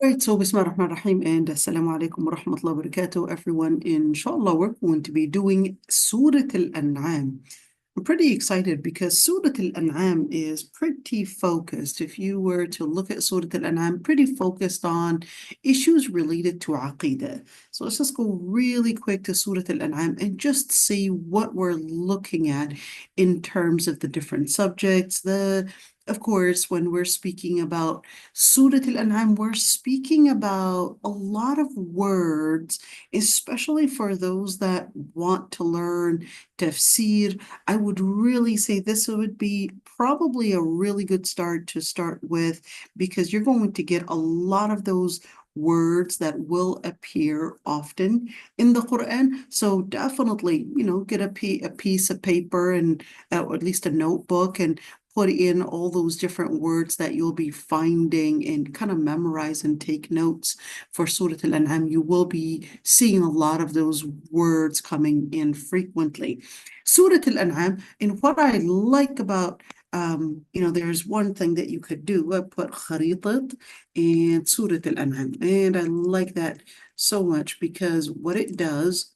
Right, so Bismillah ar-Rahman ar-Rahim and Assalamu alaikum wa rahmatullahi wa barakatuh, everyone. Inshallah, we're going to be doing Surah Al-An'am. I'm pretty excited because Surah Al-An'am is pretty focused. If you were to look at Surah Al-An'am, pretty focused on issues related to Aqidah. So let's just go really quick to Surah Al-An'am and just see what we're looking at in terms of the different subjects. Of course, when we're speaking about Surah Al-An'am, we're speaking about a lot of words, especially for those that want to learn Tafseer. I would really say this would be probably a really good start to start with because you're going to get a lot of those words that will appear often in the Quran. So definitely, get a piece of paper and or at least a notebook and put in all those different words that you'll be finding and kind of memorize and take notes for Surah Al-An'am. You will be seeing a lot of those words coming in frequently. Surah Al-An'am, and what I like about there's one thing that you could do. I put kharitat and Surah Al-An'am, and I like that so much because what it does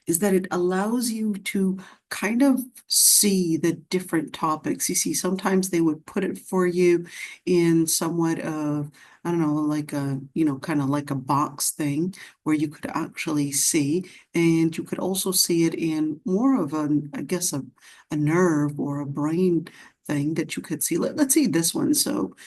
is that it allows you to kind of see the different topics. You see, sometimes they would put it for you in somewhat of, I don't know, like a, kind of like a box thing where you could actually see, and you could also see it in more of I guess, a nerve or a brain thing that you could see. Let's see this one. So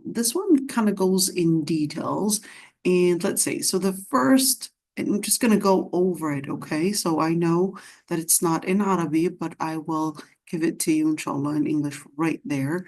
this one kind of goes in details. And let's see. So the first, and I'm just going to go over it, okay? So I know that it's not in Arabic, but I will give it to you, inshallah, in English right there.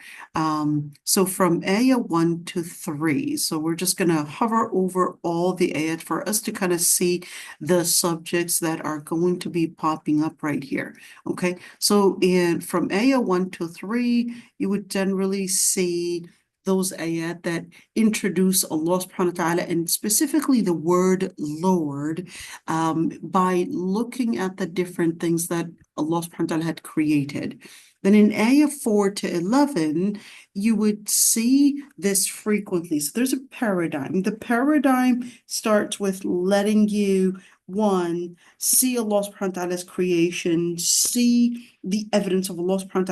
So from ayah 1 to 3. So we're just going to hover over all the ayat for us to kind of see the subjects that are going to be popping up right here, okay? So from ayah 1 to 3, you would generally see those ayat that introduce Allah subhanahu wa ta'ala and specifically the word Lord by looking at the different things that Allah subhanahu wa ta'ala had created. Then in ayah 4 to 11, you would see this frequently. So there's a paradigm. The paradigm starts with letting you, one, see Allah subhanahu wa ta'ala's creation, see the evidence of Allah subhanahu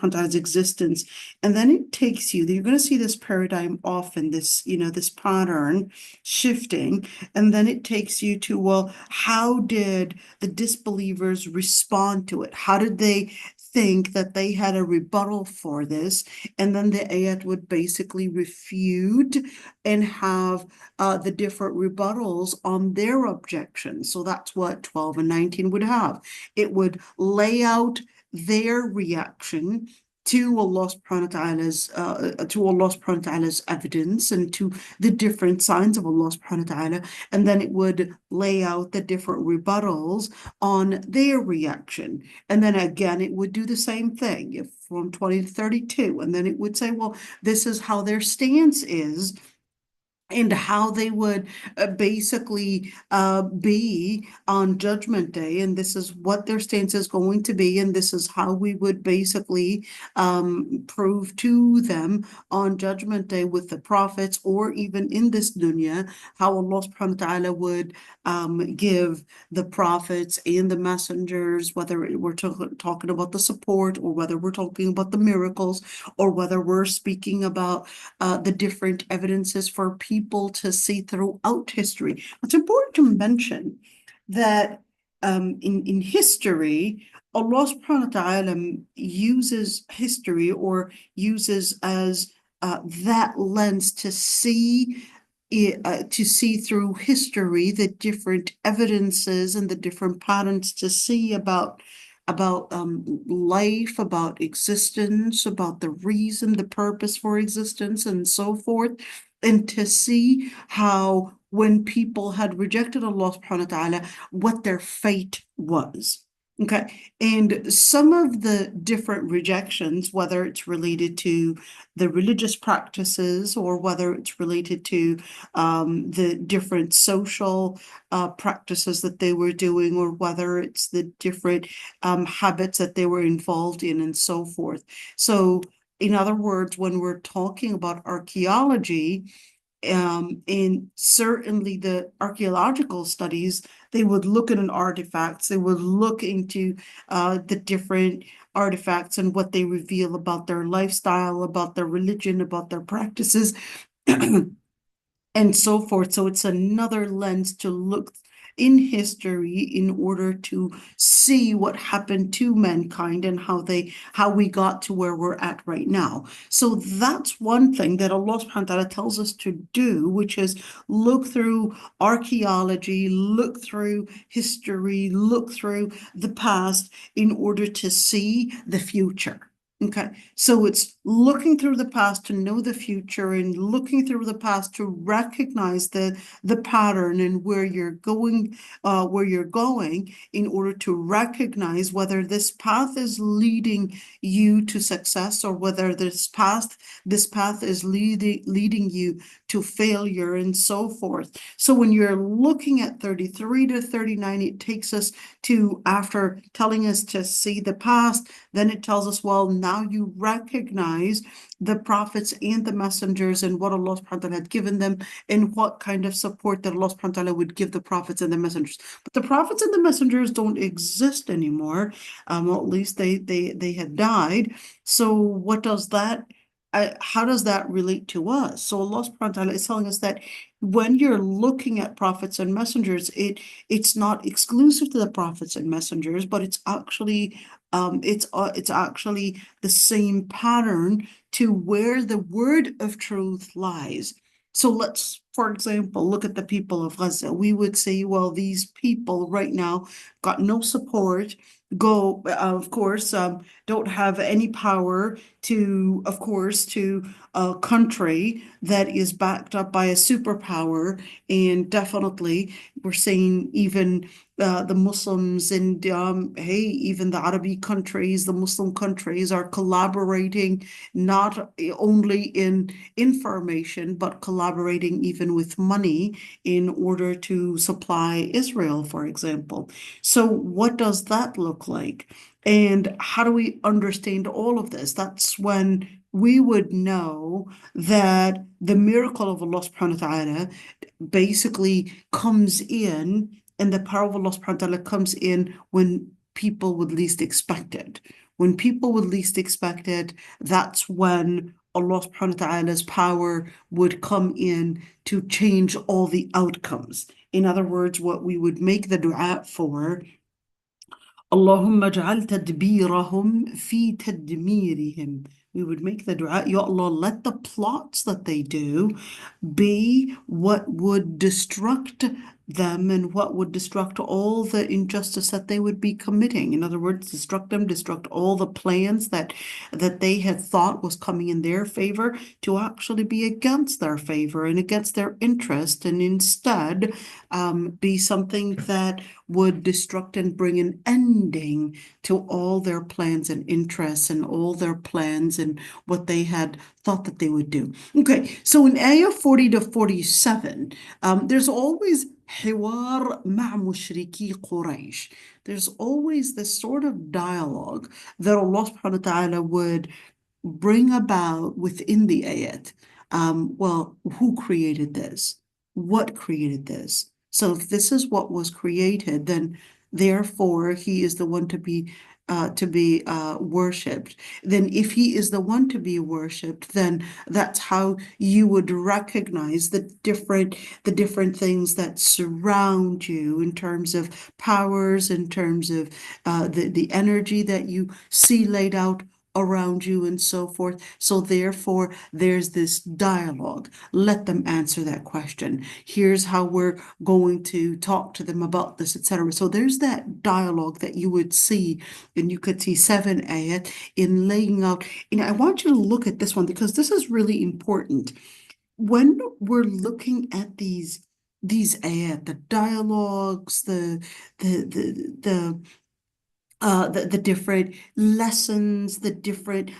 wa ta'ala's existence, and then it takes you, you're going to see this paradigm often, this pattern shifting, and then it takes you to, well, how did the disbelievers respond to it? How did they think that they had a rebuttal for this? And then the ayat would basically refute and have the different rebuttals on their objections. So that's what 12 and 19 would have. It would lay out their reaction to Allah subhanahu wa ta'ala's evidence and to the different signs of Allah subhanahu wa ta'ala, and then it would lay out the different rebuttals on their reaction. And then again it would do the same thing if from 20 to 32, and then it would say, well, this is how their stance is and how they would basically be on Judgment Day, and this is what their stance is going to be, and this is how we would basically prove to them on Judgment Day with the prophets, or even in this dunya, how Allah subhanahu wa ta'ala would give the prophets and the messengers, whether we're talking about the support, or whether we're talking about the miracles, or whether we're speaking about the different evidences for people to see throughout history. It's important to mention that in history, Allah subhanahu wa ta'ala uses history, or uses as that lens to see through history the different evidences and the different patterns, to see about life, about existence, about the reason, the purpose for existence, and so forth, and to see how when people had rejected Allah subhanahu wa ta'ala, what their fate was. Okay, and some of the different rejections, whether it's related to the religious practices, or whether it's related to the different social practices that they were doing, or whether it's the different habits that they were involved in, and so forth. So In other words, when we're talking about archaeology, and certainly the archaeological studies, they would look at an artifacts, they would look into the different artifacts and what they reveal about their lifestyle, about their religion, about their practices, and so forth. So it's another lens to look in history in order to see what happened to mankind and how we got to where we're at right now. So that's one thing that Allah subhanahu wa ta'ala tells us to do, which is look through archaeology, look through history, look through the past in order to see the future. Okay, so it's looking through the past to know the future and looking through the past to recognize the pattern and where you're going in order to recognize whether this path is leading you to success or whether this path is leading you to failure and so forth. So when you're looking at 33 to 39, it takes us to, after telling us to see the past, then it tells us, well, now you recognize the prophets and the messengers and what Allah subhanahu wa ta'ala had given them and what kind of support that Allah subhanahu wa ta'ala would give the prophets and the messengers. But the prophets and the messengers don't exist anymore. Well, at least they had died. So what does that how does that relate to us? So Allah subhanahu wa ta'ala is telling us that when you're looking at prophets and messengers, it's not exclusive to the prophets and messengers, but it's actually the same pattern to where the word of truth lies. So let's, for example, look at the people of Gaza. We would say, well, these people right now got no support, of course, don't have any power to a country that is backed up by a superpower. And definitely, we're saying even the Muslims and even the Arabic countries, the Muslim countries are collaborating not only in information, but collaborating even with money in order to supply Israel, for example. So what does that look like? And how do we understand all of this? That's when we would know that the miracle of Allah subhanahu wa ta'ala basically comes in, and the power of Allah subhanahu wa ta'ala comes in when people would least expect it. When people would least expect it, that's when Allah subhanahu wa ta'ala's power would come in to change all the outcomes. In other words, what we would make the dua for, Allahumma ja'al tadbirahum fi tadmirihim. We would make the dua, Ya Allah, let the plots that they do be what would destruct them and what would destruct all the injustice that they would be committing. In other words, destruct all the plans that they had thought was coming in their favor to actually be against their favor and against their interest, and instead be something that would destruct and bring an ending to all their plans and interests and all their plans and what they had thought that they would do. Okay, so in ayah 40 to 47, there's always حوار مع مشركي قريش. There's always this sort of dialogue that Allah subhanahu wa ta'ala would bring about within the ayat. Well, who created this? What created this? So if this is what was created, then therefore he is the one to be worshipped. Then if he is the one to be worshipped, then that's how you would recognize the different things that surround you in terms of powers, in terms of the energy that you see laid out around you and so forth. So therefore, there's this dialogue. Let them answer that question. Here's how we're going to talk to them about this, etc. So there's that dialogue that you would see, and you could see 7 ayat in laying out. And I want you to look at this one because this is really important. When we're looking at these ayat, the dialogues, the different lessons, the different,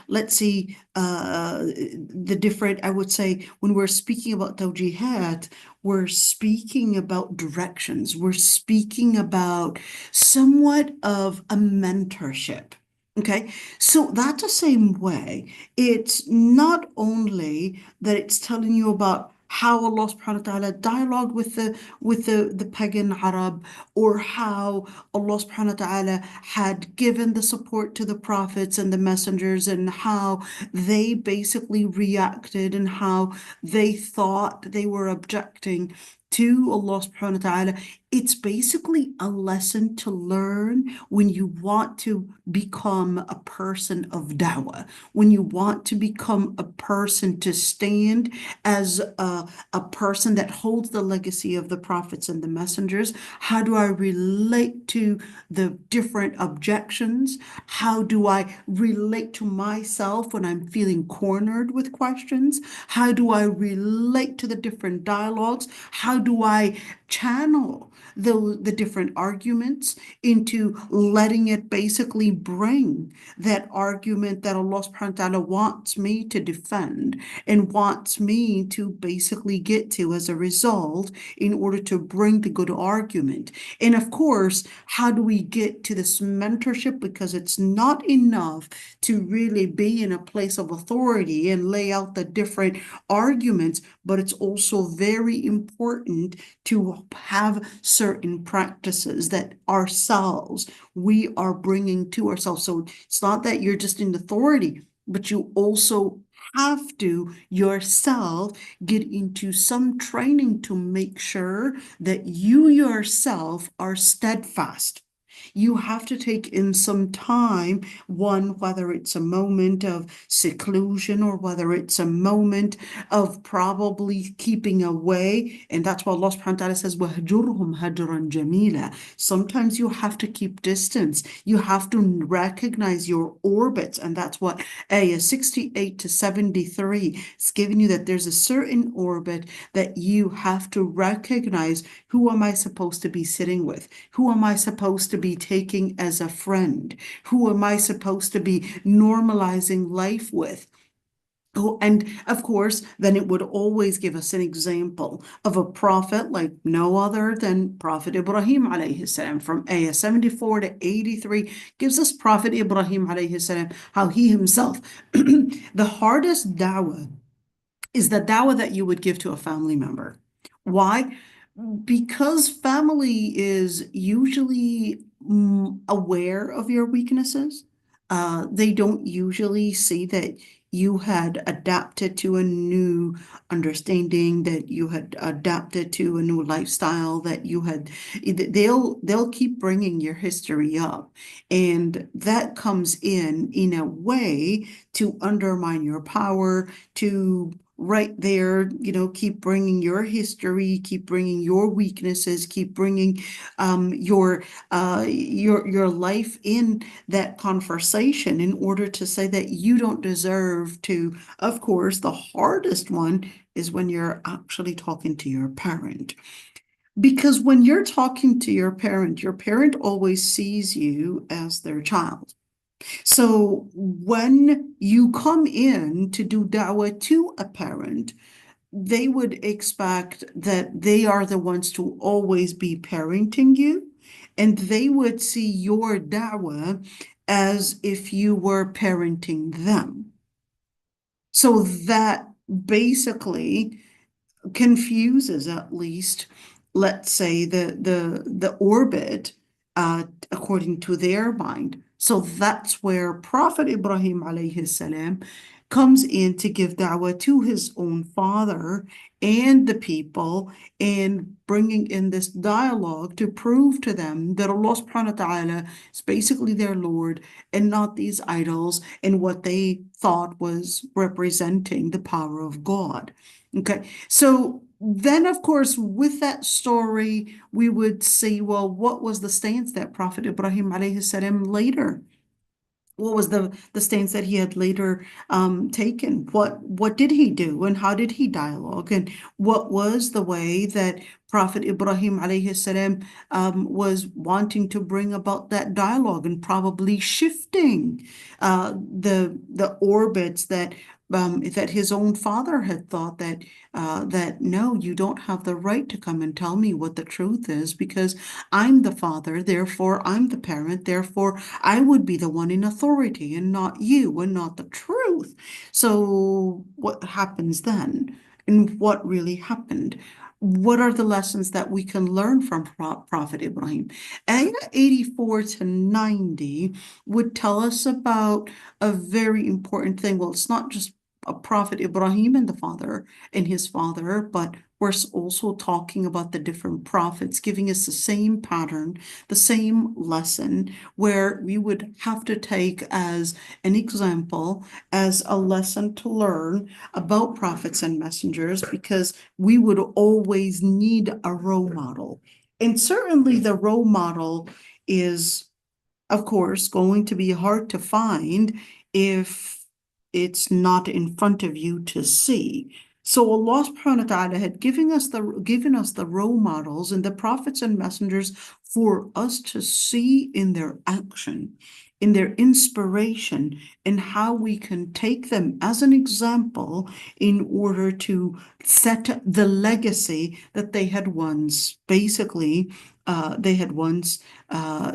I would say, when we're speaking about tawjihat, we're speaking about directions. We're speaking about somewhat of a mentorship. Okay, so that's the same way. It's not only that it's telling you about how Allah subhanahu wa ta'ala dialogued with the pagan Arab, or how Allah subhanahu wa ta'ala had given the support to the prophets and the messengers, and how they basically reacted and how they thought they were objecting to Allah subhanahu wa ta'ala. It's basically a lesson to learn when you want to become a person of dawah, when you want to become a person to stand as a person that holds the legacy of the prophets and the messengers. How do I relate to the different objections? How do I relate to myself when I'm feeling cornered with questions? How do I relate to the different dialogues? How do I channel the different arguments into letting it basically bring that argument that Allah subhanahu wa ta'ala wants me to defend and wants me to basically get to as a result in order to bring the good argument. And of course, how do we get to this mentorship? Because it's not enough to really be in a place of authority and lay out the different arguments, but it's also very important to have certain practices that ourselves we are bringing to ourselves. So it's not that you're just in authority, but you also have to yourself get into some training to make sure that you yourself are steadfast. You have to take in some time, one, whether it's a moment of seclusion or whether it's a moment of probably keeping away. And that's why Allah subhanahu wa ta'ala says, وَهْجُرْهُمْ هَجْرًا جَمِيلًا. Sometimes you have to keep distance. You have to recognize your orbits. And that's what ayah 68 to 73 is giving you, that there's a certain orbit that you have to recognize. Who am I supposed to be sitting with? Who am I supposed to be taking as a friend? Who am I supposed to be normalizing life with? Oh, and of course, then it would always give us an example of a prophet like no other than Prophet Ibrahim alayhi salam. From ayah 74 to 83 gives us Prophet Ibrahim alayhi salam, how he himself, the hardest da'wah is the da'wah that you would give to a family member. Why? Because family is usually aware of your weaknesses. They don't usually see that you had adapted to a new understanding, that you had adapted to a new lifestyle, that you had, they'll keep bringing your history up. And that comes in a way to undermine your power, to right there, keep bringing your history, keep bringing your weaknesses, keep bringing your life in that conversation in order to say that you don't deserve to. Of course, the hardest one is when you're actually talking to your parent. Because when you're talking to your parent always sees you as their child. So when you come in to do da'wah to a parent, they would expect that they are the ones to always be parenting you, and they would see your da'wah as if you were parenting them. So that basically confuses, at least, let's say, the orbit according to their mind. So that's where Prophet Ibrahim alayhi salam comes in to give da'wah to his own father and the people, and bringing in this dialogue to prove to them that Allah subhanahu wa ta'ala is basically their Lord and not these idols and what they thought was representing the power of God. Okay, so then, of course, with that story, we would see, well, what was the stance that Prophet Ibrahim alayhi salam later? What was the stance that he had later taken? What did he do, and how did he dialogue, and what was the way that Prophet Ibrahim alayhi salam was wanting to bring about that dialogue, and probably shifting the orbits that that his own father had thought that that no, you don't have the right to come and tell me what the truth is because I'm the father, therefore I'm the parent, therefore I would be the one in authority and not you and not the truth. So what happens then? And what really happened? What are the lessons that we can learn from Prophet Ibrahim? Ayah 84 to 90 would tell us about a very important thing. Well, it's not just a Prophet Ibrahim and the father and his father, but we're also talking about the different prophets, giving us the same pattern, the same lesson, where we would have to take as an example, as a lesson to learn about prophets and messengers, because we would always need a role model. And certainly the role model is, of course, going to be hard to find if it's not in front of you to see. So Allah subhanahu wa ta'ala had given us the role models and the prophets and messengers for us to see in their action, in their inspiration, and how we can take them as an example in order to set the legacy that they had once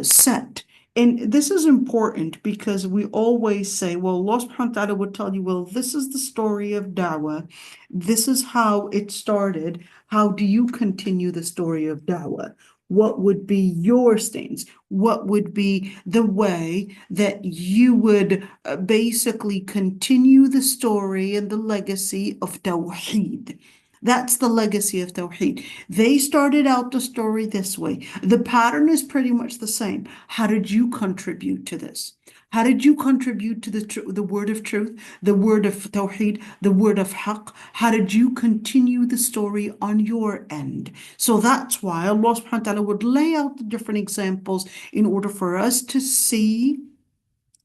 set. And this is important because we always say, well, Allah subhanahu wa ta'ala would tell you, well, this is the story of da'wah. This is how it started. How do you continue the story of da'wah? What would be your stance? What would be the way that you would basically continue the story and the legacy of Tawheed? That's the legacy of Tawheed. They started out the story this way. The pattern is pretty much the same. How did you contribute to this? How did you contribute to the word of truth, the word of Tawheed, the word of Haqq? How did you continue the story on your end? So that's why Allah subhanahu wa ta'ala would lay out the different examples in order for us to see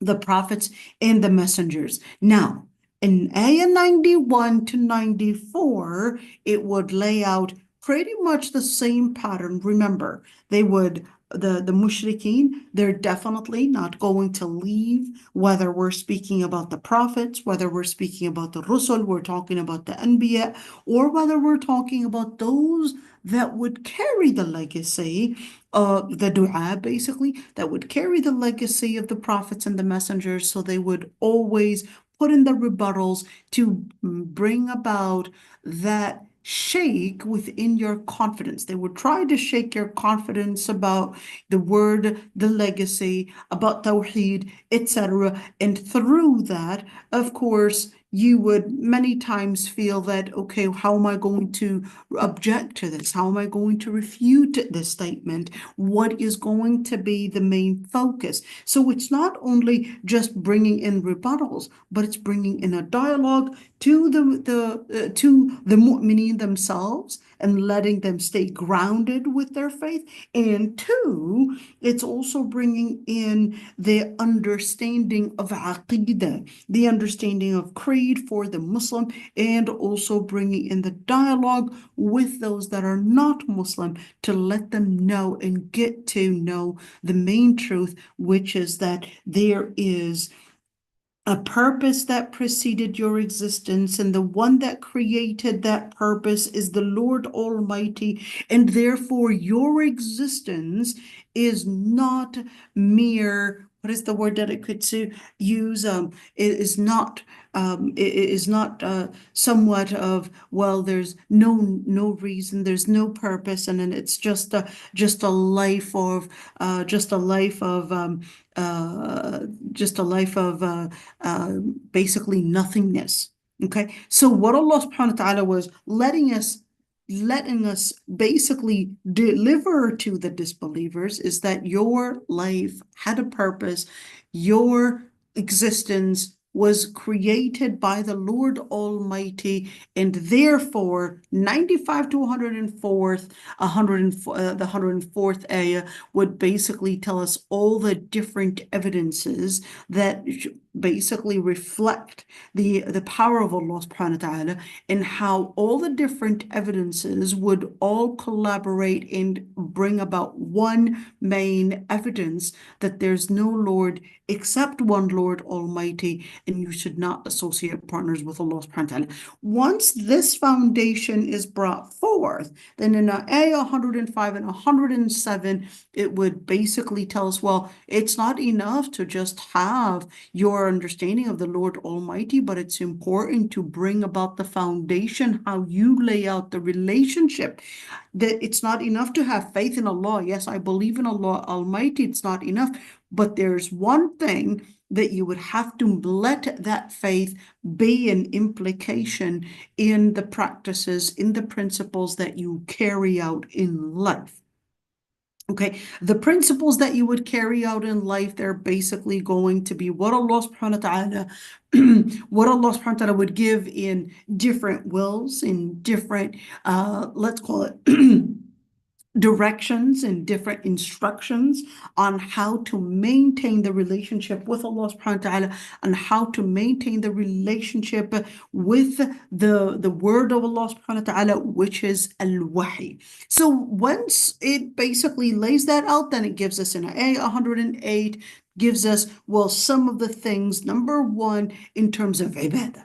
the prophets and the messengers. Now, in Ayah 91 to 94, it would lay out pretty much the same pattern. Remember, the mushrikeen, they're definitely not going to leave, whether we're speaking about the prophets, whether we're speaking about the Rusul, we're talking about the Anbiya, or whether we're talking about those that would carry the legacy of the dua, basically, that would carry the legacy of the prophets and the messengers. So they would always put in the rebuttals to bring about that shake within your confidence. They would try to shake your confidence about the word, the legacy, about Tawheed, etc. And through that, of course, you would many times feel that, okay, how am I going to object to this? How am I going to refute this statement? What is going to be the main focus? So it's not only just bringing in rebuttals, but it's bringing in a dialogue to the mu'mineen themselves and letting them stay grounded with their faith. And two, it's also bringing in the understanding of aqidah, the understanding of creed for the Muslim, and also bringing in the dialogue with those that are not Muslim to let them know and get to know the main truth, which is that there is a purpose that preceded your existence, and the one that created that purpose is the Lord Almighty, and therefore your existence is not mere, what is the word that I could use? It is not somewhat of, well, there's no reason, there's no purpose, and then it's just a life of basically nothingness. Okay, so what Allah subhanahu wa ta'ala was letting us basically deliver to the disbelievers is that your life had a purpose, your existence was created by the Lord Almighty, and therefore 95 to 104th, the 104th ayah would basically tell us all the different evidences that basically reflect the power of Allah subhanahu wa ta'ala, and how all the different evidences would all collaborate and bring about one main evidence that there's no Lord except one Lord Almighty, and you should not associate partners with Allah subhanahu wa ta'ala. Once this foundation is brought forth, then in ayah 105 and 107, it would basically tell us, well, it's not enough to just have your understanding of the Lord Almighty, but it's important to bring about the foundation, how you lay out the relationship. That it's not enough to have faith in Allah. Yes, I believe in Allah Almighty. It's not enough. But there's one thing that you would have to let that faith be an implication in the practices, in the principles that you carry out in life. Okay, the principles that you would carry out in life, they're basically going to be what Allah subhanahu wa ta'ala what Allah subhanahu wa ta'ala would give in different wills, in different let's call it directions and different instructions on how to maintain the relationship with Allah subhanahu wa ta'ala, and how to maintain the relationship with the word of Allah subhanahu wa ta'ala, which is al-wahi. So once it basically lays that out, then it gives us in ayah 108, gives us, well, some of the things. Number one, in terms of ibadah,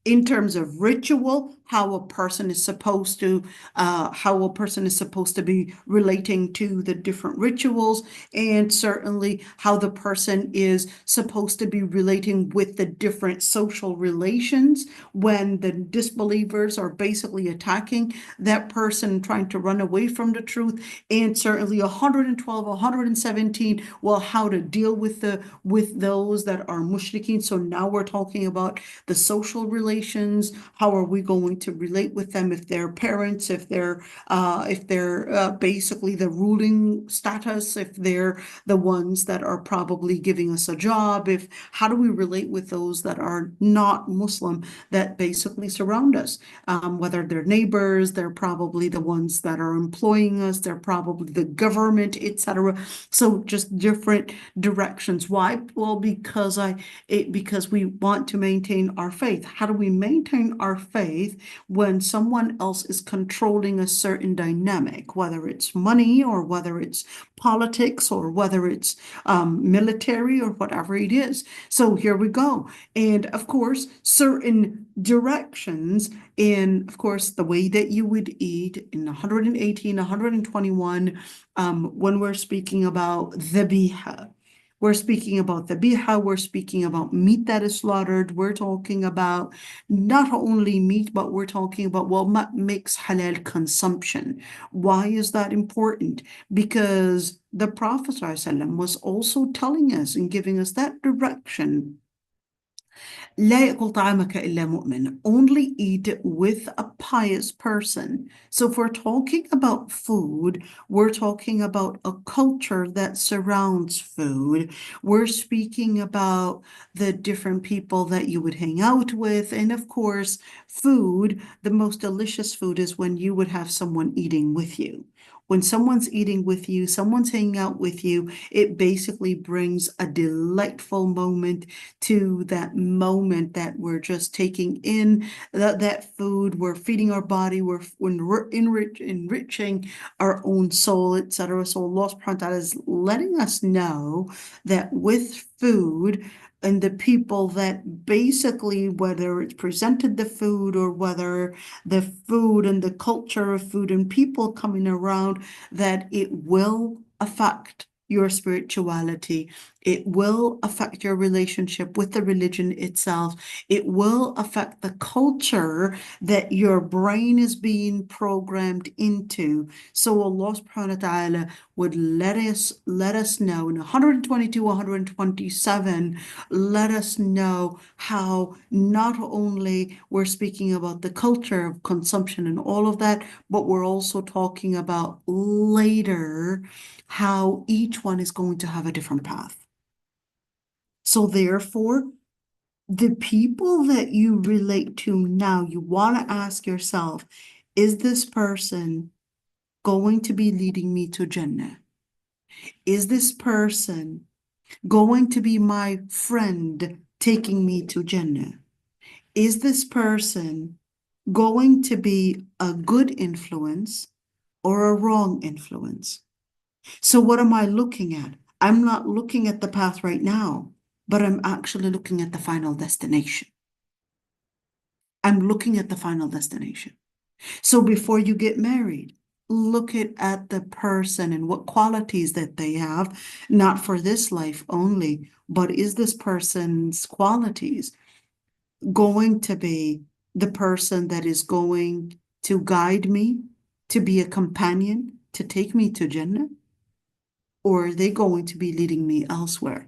in terms of ritual, how a person is supposed to be relating to the different rituals, and certainly how the person is supposed to be relating with the different social relations when the disbelievers are basically attacking that person, trying to run away from the truth, and certainly 112, 117, well, how to deal with those that are mushrikeen. So now we're talking about the social relations. How are we going to relate with them if they're parents, if they're basically the ruling status, if they're the ones that are probably giving us a job, how do we relate with those that are not Muslim that basically surround us, whether they're neighbors, they're probably the ones that are employing us, they're probably the government, etc. So just different directions. Why? Well, because we want to maintain our faith. How do we maintain our faith when someone else is controlling a certain dynamic, whether it's money or whether it's politics or whether it's military or whatever it is? So here we go. And of course, certain directions in, of course, the way that you would eat in 118, 121, when we're speaking about dhabiha. We're speaking about dhabiha, we're speaking about meat that is slaughtered, we're talking about not only meat, but we're talking about what makes halal consumption. Why is that important? Because the Prophet ﷺ was also telling us and giving us that direction. لا يأكل طعامك إلا مؤمن. Only eat with a pious person. So if we're talking about food, we're talking about a culture that surrounds food. We're speaking about the different people that you would hang out with. And of course, food, the most delicious food is when you would have someone eating with you. When someone's eating with you, someone's hanging out with you, it basically brings a delightful moment to that moment that we're just taking in that food, we're feeding our body, we're enriching our own soul, etc. So Allah subhanahu wa ta'ala is letting us know that with food, and the people that basically, whether it's presented the food or whether the food and the culture of food and people coming around, that it will affect your spirituality. It will affect your relationship with the religion itself. It will affect the culture that your brain is being programmed into. So Allah subhanahu wa ta'ala would let us know in 122, 127, let us know how not only we're speaking about the culture of consumption and all of that, but we're also talking about later how each one is going to have a different path. So therefore, the people that you relate to now, you want to ask yourself, is this person going to be leading me to Jannah? Is this person going to be my friend taking me to Jannah? Is this person going to be a good influence or a wrong influence? So what am I looking at? I'm not looking at the path right now, but I'm actually looking at the final destination. I'm looking at the final destination. So before you get married, look at the person and what qualities that they have, not for this life only, but is this person's qualities going to be the person that is going to guide me, to be a companion, to take me to Jannah? Or are they going to be leading me elsewhere?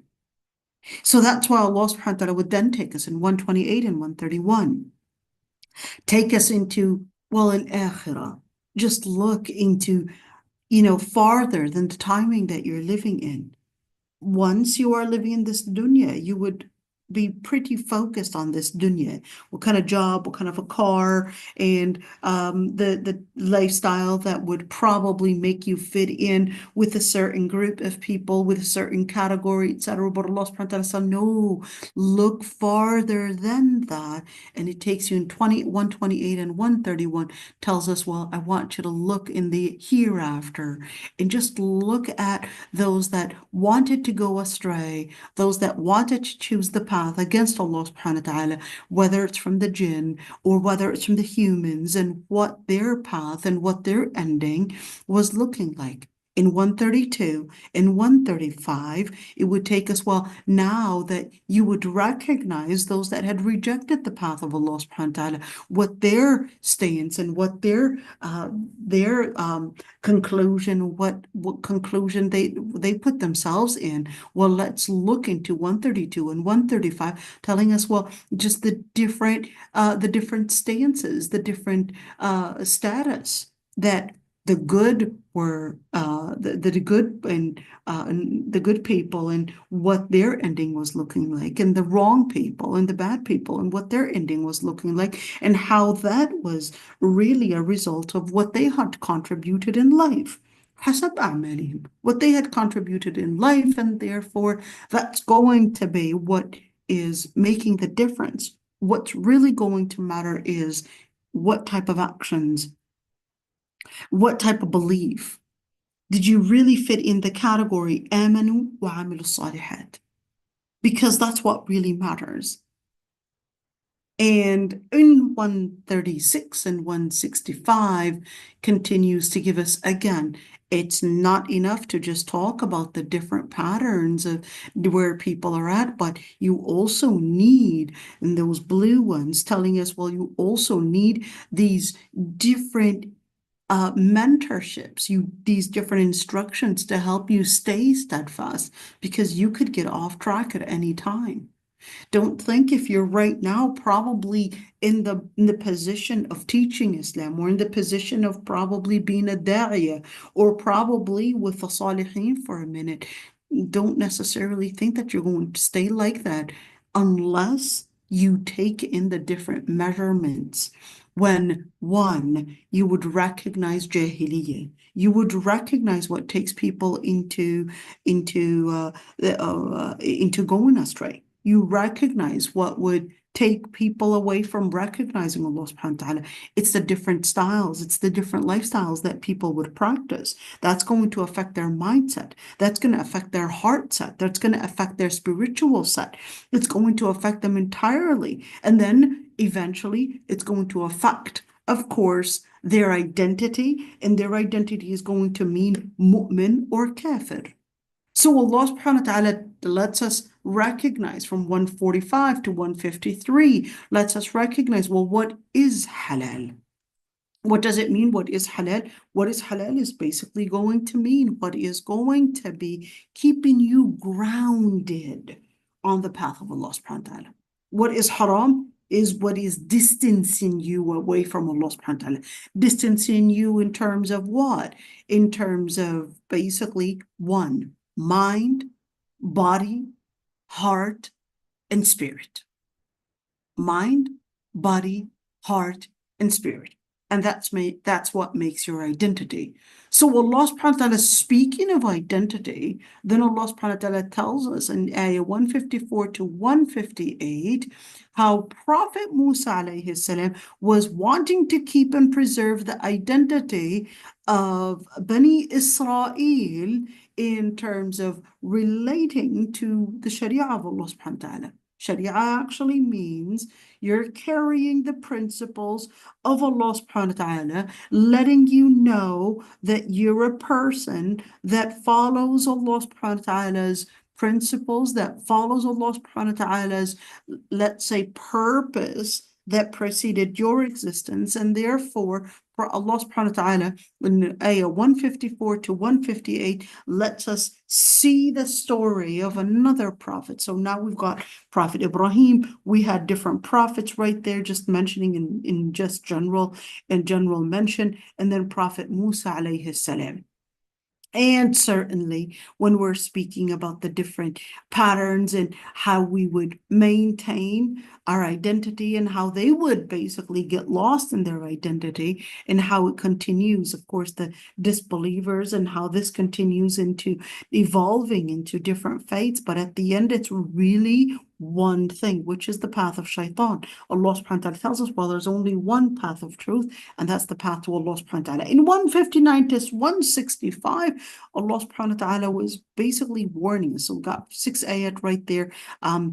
So that's why Allah subhanahu wa ta'ala would then take us in 128 and 131. Take us into, well, al-akhirah. Just look into, farther than the timing that you're living in. Once you are living in this dunya, you would be pretty focused on this dunya. What kind of job, what kind of a car, and the lifestyle that would probably make you fit in with a certain group of people, with a certain category, etc. But Allah subhanahu wa ta'ala said, no, look farther than that. And it takes you in 128 and 131 tells us, well, I want you to look in the hereafter and just look at those that wanted to go astray, those that wanted to choose the path against Allah subhanahu wa ta'ala, whether it's from the jinn or whether it's from the humans, and what their path and what their ending was looking like. In 132 and 135, it would take us, well, now that you would recognize those that had rejected the path of Allah subhanahu wa ta'ala, what their stance and what their conclusion, what conclusion they put themselves in. Well, let's look into 132 and 135, telling us, well, just the different stances, the different status that the good were the good and the good people and what their ending was looking like, and the wrong people and the bad people and what their ending was looking like, and how that was really a result of what they had contributed in life. حسب أعمالهم, what they had contributed in life, and therefore that's going to be what is making the difference. What's really going to matter is what type of actions, what type of belief. Did you really fit in the category آمنوا وعملوا الصالحات? Because that's what really matters. And in 136 and 165 continues to give us, again, it's not enough to just talk about the different patterns of where people are at, but you also need, and those blue ones telling us, well, you also need these different mentorships, these different instructions to help you stay steadfast, because you could get off track at any time. Don't think if you're right now probably in the position of teaching Islam, or in the position of probably being a da'iyah, or probably with the salihin for a minute. Don't necessarily think that you're going to stay like that unless you take in the different measurements. When, one, you would recognize jahiliyyah, you would recognize what takes people into going astray. You recognize what would take people away from recognizing Allah subhanahu wa ta'ala. It's the different styles, it's the different lifestyles that people would practice. That's going to affect their mindset. That's going to affect their heart set. That's going to affect their spiritual set. It's going to affect them entirely. And then eventually it's going to affect, of course, their identity, and their identity is going to mean mu'min or kafir. So Allah subhanahu wa ta'ala lets us recognize from 145 to 153, lets us recognize, well, what is halal? What does it mean? What is halal? What is halal is basically going to mean what is going to be keeping you grounded on the path of Allah subhanahu wa ta'ala. What is haram is what is distancing you away from Allah subhanahu wa ta'ala. Distancing you in terms of what? In terms of basically, one, mind, body, heart, and spirit. Mind, body, heart, and spirit. And that's what makes your identity. So Allah subhanahu wa ta'ala, speaking of identity, then Allah subhanahu wa ta'ala tells us in ayah 154 to 158 how Prophet Musa alayhi salam was wanting to keep and preserve the identity of Bani Israel in terms of relating to the Sharia of Allah subhanahu wa ta'ala. Sharia actually means you're carrying the principles of Allah subhanahu wa ta'ala, letting you know that you're a person that follows Allah subhanahu wa ta'ala's principles, that follows Allah subhanahu wa ta'ala's, let's say, purpose that preceded your existence, and therefore for Allah subhanahu wa ta'ala in ayah 154 to 158 lets us see the story of another prophet. So now we've got Prophet Ibrahim. We had different prophets right there, just mentioning in just general mention, and then Prophet Musa alayhi salam. And certainly when we're speaking about the different patterns and how we would maintain our identity and how they would basically get lost in their identity and how it continues, of course, the disbelievers and how this continues into evolving into different faiths. But at the end, it's really one thing, which is the path of shaitan. Allah subhanahu wa ta'ala tells us, well, there's only one path of truth, and that's the path to Allah subhanahu wa ta'ala. In 159 to 165, Allah subhanahu wa ta'ala was basically warning us. So we got 6 ayat right there,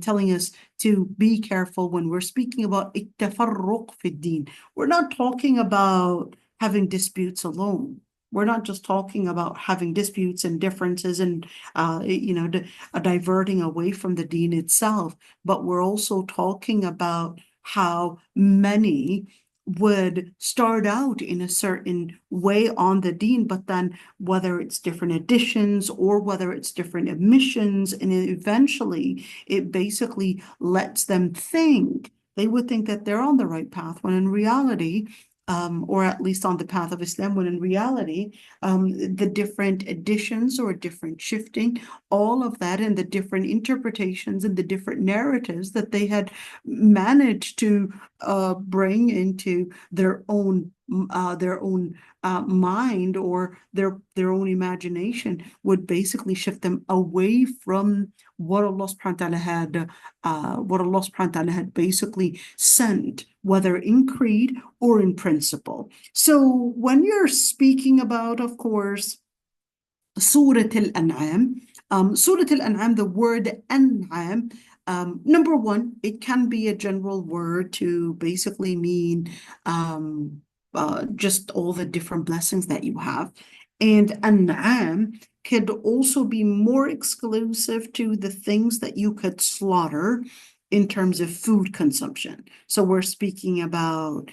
telling us to be careful when we're speaking about التفرق في الدين. We're not talking about having disputes alone. We're not just talking about having disputes and differences and, diverting away from the deen itself, but we're also talking about how many would start out in a certain way on the deen, but then whether it's different additions or whether it's different omissions, and eventually it basically lets them think, they would think that they're on the right path, when in reality, or at least on the path of Islam, when in reality, the different additions or different shifting, all of that, and the different interpretations and the different narratives that they had managed to bring into their own mind or their own imagination would basically shift them away from what Allah subhanahu wa ta'ala had basically sent, whether in creed or in principle. So when you're speaking about, of course, Surah Al-An'am, the word An'am, number one, it can be a general word to basically mean just all the different blessings that you have. And An'am could also be more exclusive to the things that you could slaughter in terms of food consumption. So we're speaking about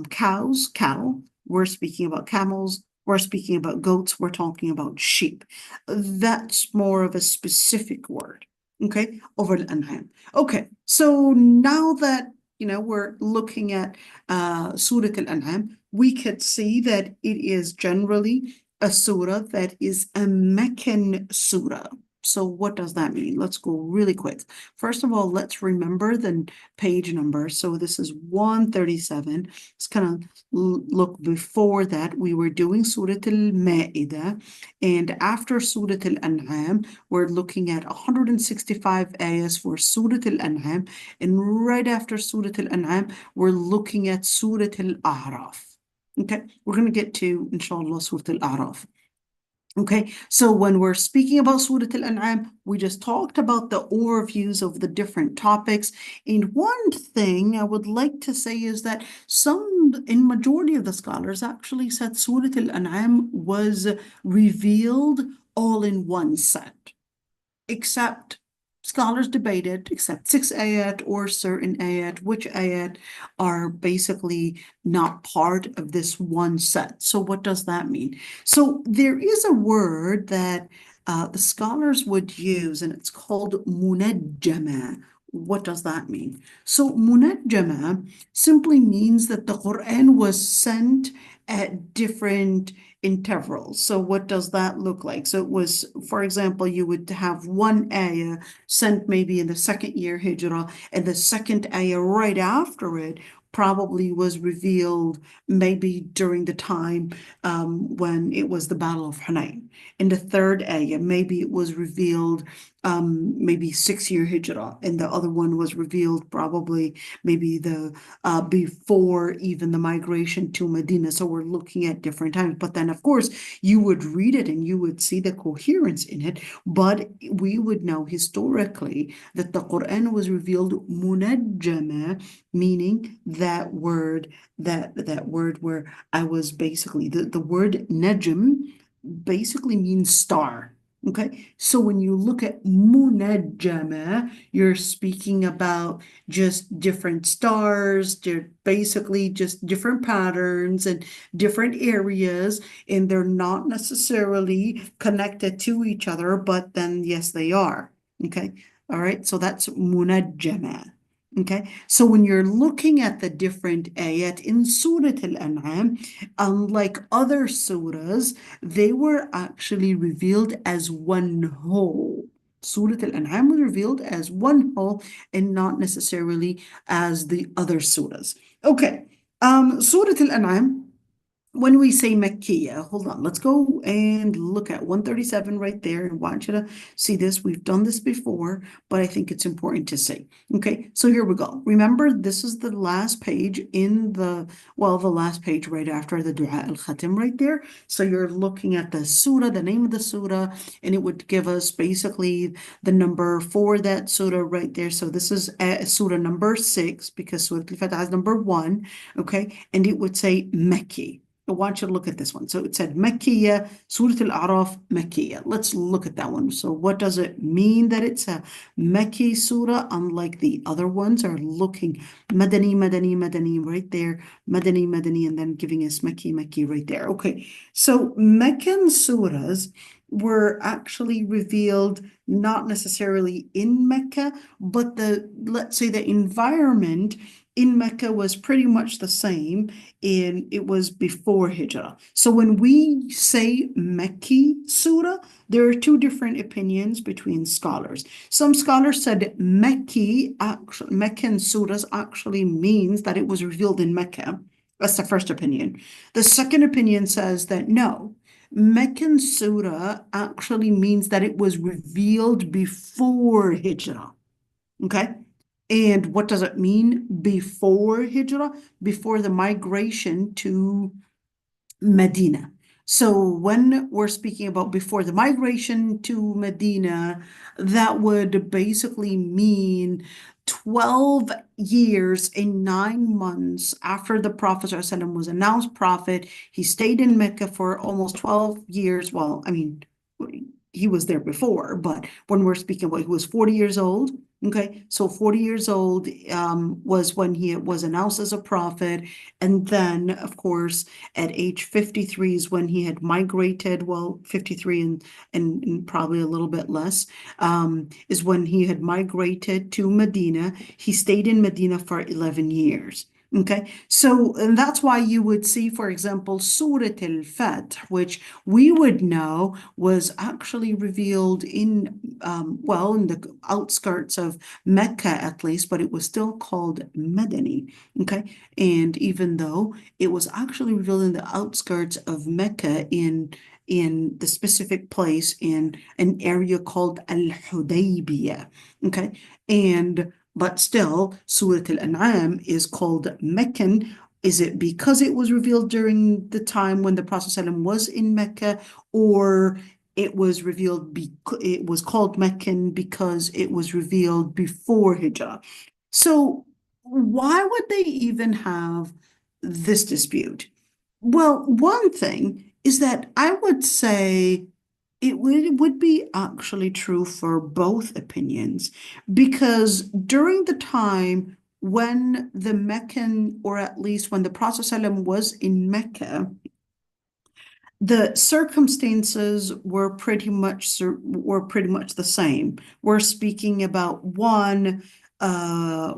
cows, cattle, we're speaking about camels, we're speaking about goats, we're talking about sheep. That's more of a specific word, okay, over al-an'am. Okay, so now that we're looking at Surah Al-An'am, we could see that it is generally a surah that is a Meccan surah. So what does that mean? Let's go really quick. First of all, let's remember the page number. So this is 137. Let's kind of look before that. We were doing Surah Al-Ma'idah, and after Surah Al-An'am, we're looking at 165 ayahs for Surah Al-An'am, and right after Surah Al-An'am, we're looking at Surah Al-A'raf. Okay, we're going to get to, inshallah, Surah Al-A'raf. Okay, so when we're speaking about Surah Al-An'am, we just talked about the overviews of the different topics. And one thing I would like to say is that in majority of the scholars actually said Surah Al-An'am was revealed all in one set, except scholars debated, except 6 ayat or certain ayat, which ayat are basically not part of this one set. So what does that mean? So there is a word that the scholars would use, and it's called munajjama. What does that mean? So munajjama simply means that the Quran was sent at different intervals. So what does that look like? So it was, for example, you would have one ayah sent maybe in the second year Hijrah, and the second ayah right after it probably was revealed maybe during the time when it was the Battle of Hunayn. In the third ayah, maybe it was revealed maybe 6-year hijrah, and the other one was revealed probably maybe the before even the migration to Medina. So we're looking at different times. But then, of course, you would read it and you would see the coherence in it. But we would know historically that the Quran was revealed munajjama, meaning that word where I was basically the word najm basically means star. Okay, so when you look at munajjama, you're speaking about just different stars, they're basically just different patterns and different areas, and they're not necessarily connected to each other, but then yes, they are. Okay, all right, so that's munajjama. Okay, so when you're looking at the different ayat in Surah Al-An'am, unlike other surahs, they were actually revealed as one whole. Surah Al-An'am was revealed as one whole and not necessarily as the other surahs. Okay, Surah Al-An'am, when we say Makkiyah, hold on, let's go and look at 137 right there. I want you to see this. We've done this before, but I think it's important to see. Okay, so here we go. Remember, this is the last page in the last page right after the Dua al-Khatim right there. So you're looking at the surah, the name of the surah, and it would give us basically the number for that surah right there. So this is surah number 6 because Surah Al-Fatiha is number 1, okay? And it would say Makki. I want you to look at this one. So it said Makkiyah, Surah Al-A'raf, Makkiyah. Let's look at that one. So what does it mean that it's a Makki surah, unlike the other ones are looking Madani, Madani, Madani right there, Madani, Madani, and then giving us Makki, Makki right there. Okay, so Meccan surahs were actually revealed not necessarily in Mecca, but let's say the environment in Mecca was pretty much the same, and it was before Hijrah. So when we say Mecki surah, there are two different opinions between scholars. Some scholars said Meccan surahs actually means that it was revealed in Mecca. That's the first opinion. The second opinion says that no, Meccan surah actually means that it was revealed before Hijrah. Okay? And what does it mean before Hijrah? Before the migration to Medina. So when we're speaking about before the migration to Medina, that would basically mean 12 years and 9 months after the Prophet ﷺ was announced prophet. He stayed in Mecca for almost 12 years. Well, I mean, he was there before, but when we're speaking about, he was 40 years old. Okay, so 40 years old was when he was announced as a prophet. And then, of course, at age 53 is when he had migrated, well, 53 and probably a little bit less, is when he had migrated to Medina. He stayed in Medina for 11 years. Okay, so and that's why you would see, for example, Surah Al-Fath, which we would know was actually revealed in, in the outskirts of Mecca at least, but it was still called Madani. Okay, and even though it was actually revealed in the outskirts of Mecca in the specific place in an area called Al-Hudaybiyah. Okay, but still, Surah Al-An'am is called Meccan. Is it because it was revealed during the time when the Prophet ﷺ was in Mecca, or it was revealed, it was called Meccan because it was revealed before Hijrah? So why would they even have this dispute? Well, one thing is that I would say it would be actually true for both opinions, because during the time when the Meccan, or at least when the Prophet ﷺ was in Mecca, the circumstances were pretty much the same. We're speaking about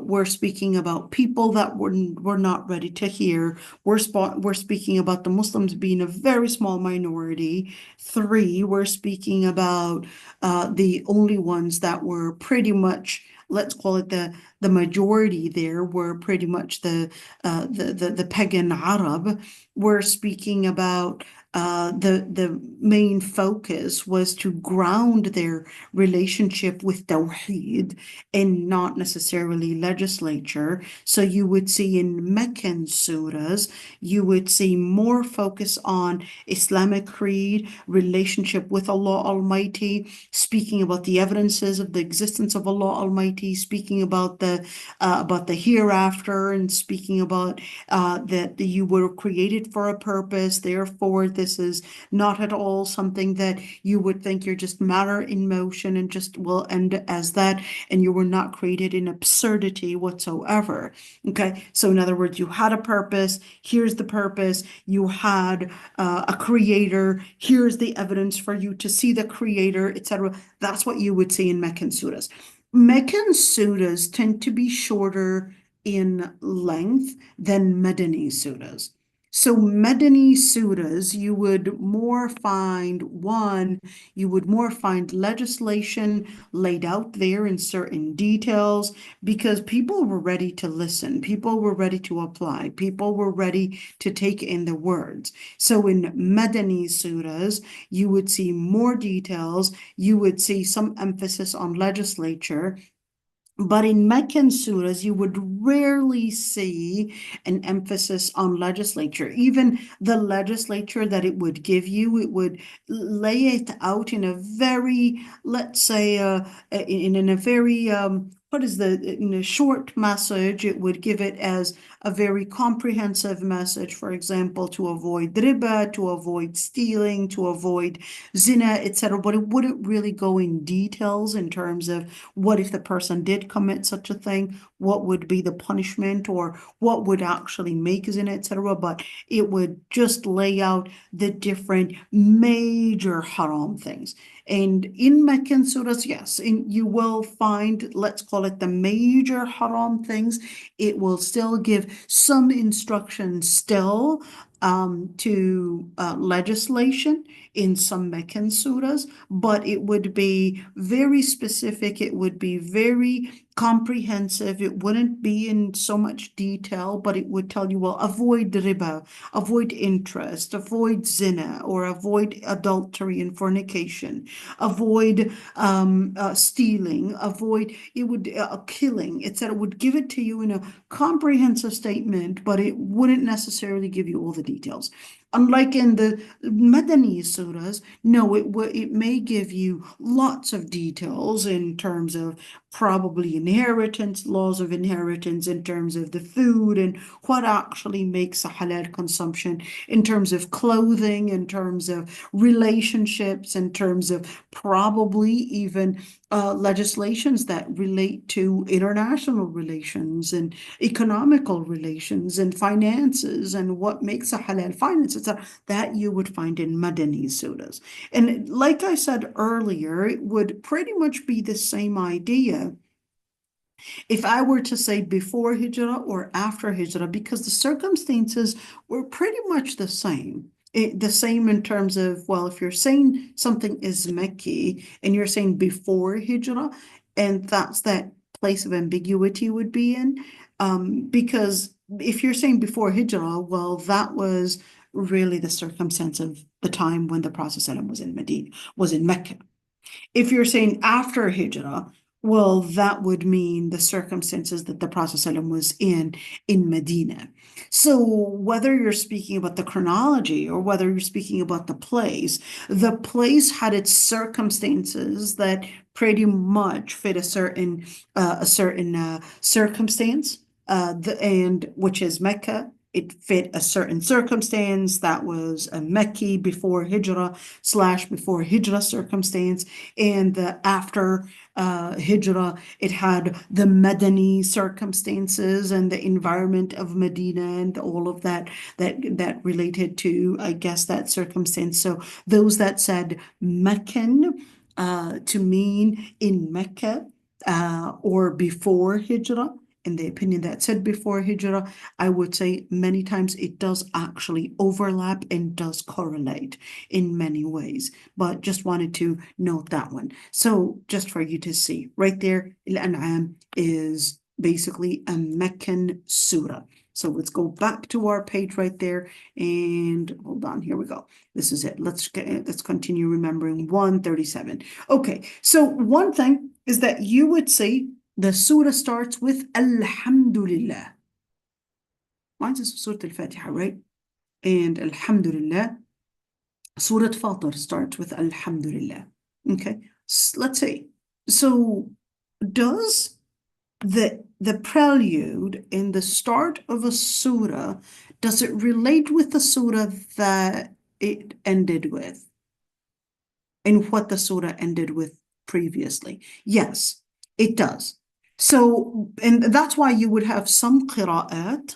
we're speaking about people that were not ready to hear. We're speaking about the Muslims being a very small minority. 3, we're speaking about the only ones that were pretty much let's call it the majority there were pretty much the pagan Arab, were speaking about the main focus was to ground their relationship with Tawheed and not necessarily legislature. So you would see in Meccan surahs, you would see more focus on Islamic creed, relationship with Allah Almighty, speaking about the evidences of the existence of Allah Almighty, speaking about the hereafter, and speaking about that you were created for a purpose. Therefore, this is not at all something that you would think you're just matter in motion and just will end as that, and you were not created in absurdity whatsoever. Okay, so in other words, you had a purpose. Here's the purpose. You had a creator. Here's the evidence for you to see the creator, etc. That's what you would see in Meccan surahs. Meccan surahs tend to be shorter in length than Madani surahs. So Madani surahs, you would more find legislation laid out there in certain details, because people were ready to listen, people were ready to apply, people were ready to take in the words. So in Madani surahs, you would see more details, you would see some emphasis on legislature. But in Meccan surahs, you would rarely see an emphasis on legislature. Even the legislature that it would give you, it would lay it out in a very, let's say, in a very, in a short message, it would give it as a very comprehensive message, for example, to avoid riba, to avoid stealing, to avoid zina, etc. But it wouldn't really go in details in terms of what if the person did commit such a thing, what would be the punishment, or what would actually make zina, etc. But it would just lay out the different major haram things. And in Meccan surahs, yes, you will find, let's call it the major haram things. It will still give some instruction still to legislation in some Meccan surahs, but it would be very specific. It would be very comprehensive. It wouldn't be in so much detail, but it would tell you, well, avoid riba, avoid interest, avoid zina, or avoid adultery and fornication, avoid stealing, avoid killing, etc. It would give it to you in a comprehensive statement, but it wouldn't necessarily give you all the details. Unlike in the Madani surahs, no, it may give you lots of details in terms of probably inheritance, laws of inheritance, in terms of the food and what actually makes a halal consumption, in terms of clothing, in terms of relationships, in terms of probably even legislations that relate to international relations and economical relations and finances and what makes a halal finance, etc. That you would find in Madani surahs. And like I said earlier, it would pretty much be the same idea if I were to say before Hijrah or after Hijrah, because the circumstances were pretty much the same. The same in terms of, well, if you're saying something is Mecca and you're saying before Hijrah, and that's that place of ambiguity would be in, because if you're saying before Hijrah, well, that was really the circumstance of the time when the Prophet ﷺ was in Mecca. If you're saying after Hijrah, well, that would mean the circumstances that the Prophet ﷺ was in Medina. So whether you're speaking about the chronology or whether you're speaking about the place had its circumstances that pretty much fit a certain circumstance, and which is Mecca. It fit a certain circumstance that was a Mecca before Hijrah / before Hijrah circumstance, and the after Hijrah, it had the Madani circumstances and the environment of Medina and all of that related to, I guess, that circumstance. So those that said Meccan to mean in Mecca or before Hijrah, in the opinion that said before Hijrah, I would say many times it does actually overlap and does correlate in many ways, but just wanted to note that one. So just for you to see, right there, Al-An'am is basically a Meccan surah. So let's go back to our page right there, and hold on, here we go. This is it. Let's continue remembering 137. Okay, so one thing is that you would say the surah starts with Alhamdulillah. Mine's is Surah Al-Fatiha, right? And Alhamdulillah, Surah Fatir starts with Alhamdulillah. Okay, let's see. So does the prelude in the start of a surah, does it relate with the surah that it ended with? And what the surah ended with previously? Yes, it does. So, and that's why you would have some qira'at,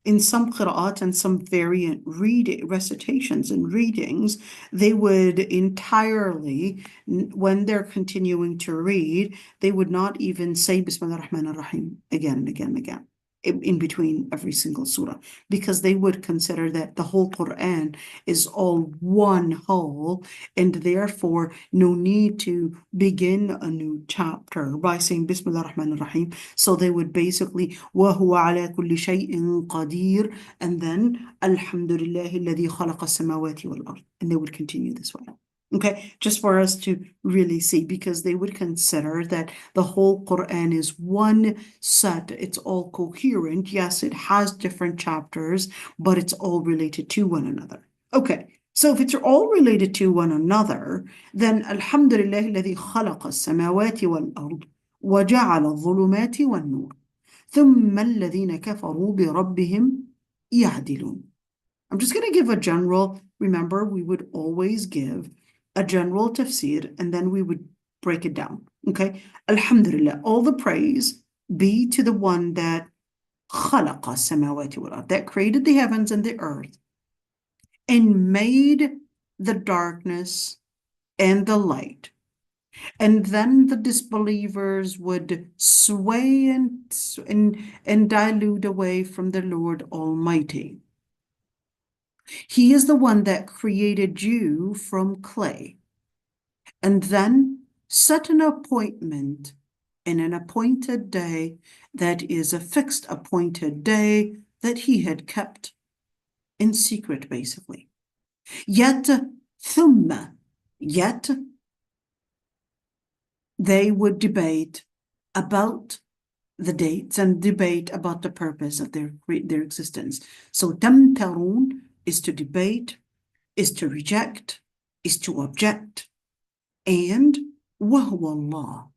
in some qira'at and some variant recitations and readings, they would entirely, when they're continuing to read, they would not even say Bismillah ar-Rahman ar-Rahim again and again and again in between every single surah, because they would consider that the whole Quran is all one whole, and therefore no need to begin a new chapter by saying Bismillah ar-Rahman ar-Rahim. So they would basically وَهُوَ عَلَى كُلِّ شَيْءٍ قَدِيرٌ, and then Alhamdulillahi الَّذِي خَلَقَ السَّمَاوَاتِ وَالْأَرْضِ, and they would continue this way. Okay, just for us to really see, because they would consider that the whole Quran is one set, it's all coherent. Yes, it has different chapters, but it's all related to one another. Okay, so if it's all related to one another, then Alhamdulillah الذي خلق السماوات والأرض وجعل الظلمات والنور ثم الذين كفروا بربهم يعدلون. I'm just going to give a general, remember, we would always give a general tafsir, and then we would break it down. Okay, Alhamdulillah, all the praise be to the one that خلق السماوات والأرض, that created the heavens and the earth and made the darkness and the light. And then the disbelievers would sway and dilute away from the Lord Almighty. He is the one that created you from clay, and then set an appointment in an appointed day that is a fixed appointed day that he had kept in secret, basically. Yet they would debate about the dates and debate about the purpose of their existence. So tamtarun is to debate, is to reject, is to object. And وَهُوَ اللَّهُ,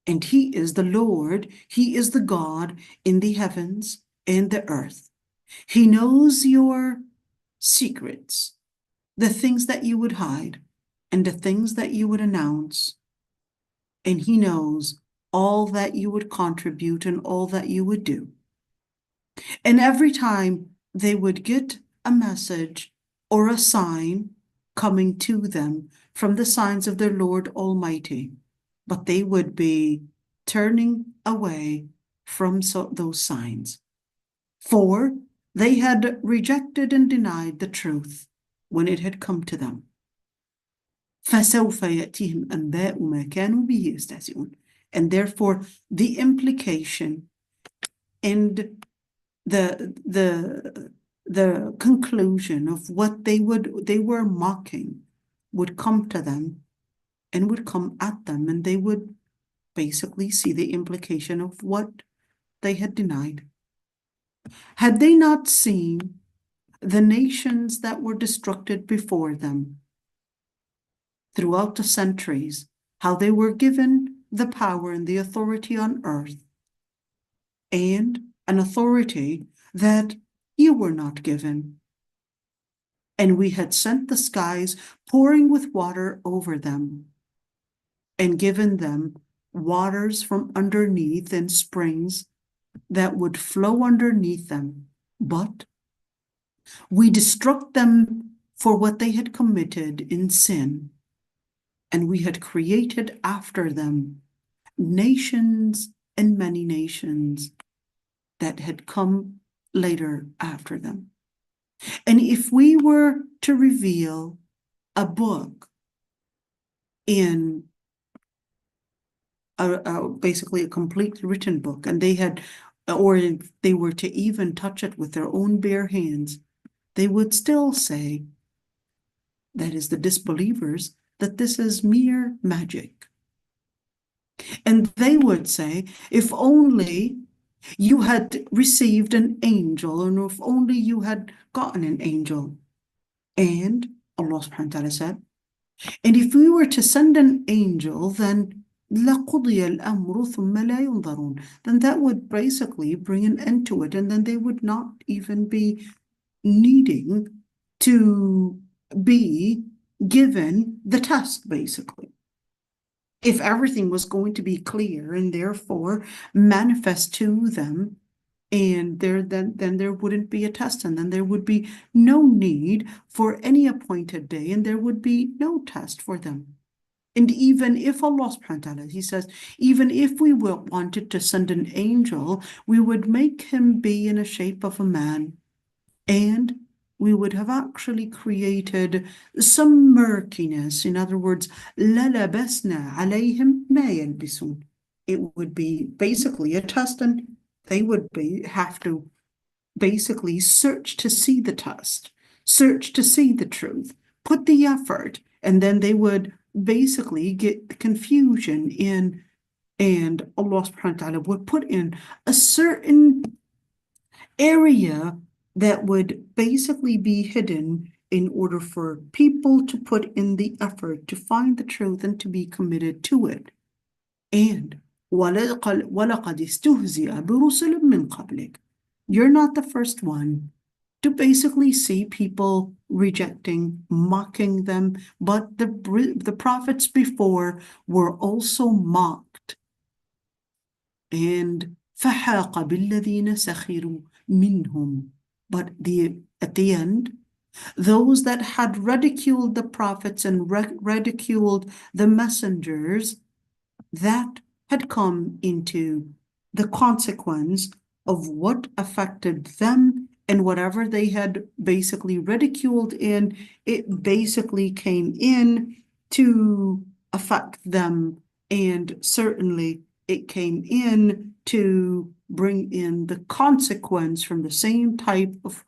and he is the Lord, he is the God in the heavens and the earth. He knows your secrets, the things that you would hide and the things that you would announce. And he knows all that you would contribute and all that you would do. And every time they would get a message or a sign coming to them from the signs of their Lord Almighty, but they would be turning away from those signs. For they had rejected and denied the truth when it had come to them. فَسَوْفَ يَأْتِيهِمْ أَنْبَاءُ مَا كَانُوا بِهِ يَسْتَهْزِئُونَ. And therefore the implication and the conclusion of what they were mocking would come to them and would come at them, and they would basically see the implication of what they had denied. Had they not seen the nations that were destructed before them throughout the centuries, how they were given the power and the authority on earth, and an authority that you were not given. And we had sent the skies pouring with water over them, and given them waters from underneath and springs that would flow underneath them. But we destruct them for what they had committed in sin, and we had created after them nations and many nations that had come later after them. And if we were to reveal a book in basically a complete written book, and they had, or if they were to even touch it with their own bare hands, they would still say, that is the disbelievers, that this is mere magic. And they would say, if only you had received an angel, and if only you had gotten an angel. And Allah subhanahu wa ta'ala said, and if we were to send an angel, then لَقُضِيَ الْأَمْرُ ثُمَّ لَا يُنظَرُونَ, then that would basically bring an end to it, and then they would not even be needing to be given the test, basically. If everything was going to be clear and therefore manifest to them, and then there wouldn't be a test, and then there would be no need for any appointed day, and there would be no test for them. And even if Allah subhanahu wa ta'ala, He says, even if we wanted to send an angel, we would make him be in a shape of a man, and we would have actually created some murkiness. In other words, لَلَبَسْنَا عَلَيْهِمْ مَا يَلْبِسُونَ. It would be basically a test, and they would have to basically search to see the test, search to see the truth, put the effort, and then they would basically get confusion in, and Allah subhanahu wa ta'ala would put in a certain area that would basically be hidden in order for people to put in the effort to find the truth and to be committed to it. And وَلَقَدْ اسْتُهْزِئَ بِرُسُلٍ مِّن قَبْلِكَ. You're not the first one to basically see people rejecting, mocking them, but the prophets before were also mocked. And فَحَاقَ بِالَّذِينَ سَخِرُوا مِنْهُمْ. But at the end, those that had ridiculed the prophets and ridiculed the messengers, that had come into the consequence of what affected them, and whatever they had basically ridiculed in, it basically came in to affect them, and certainly it came in to bring in the consequence from the same type of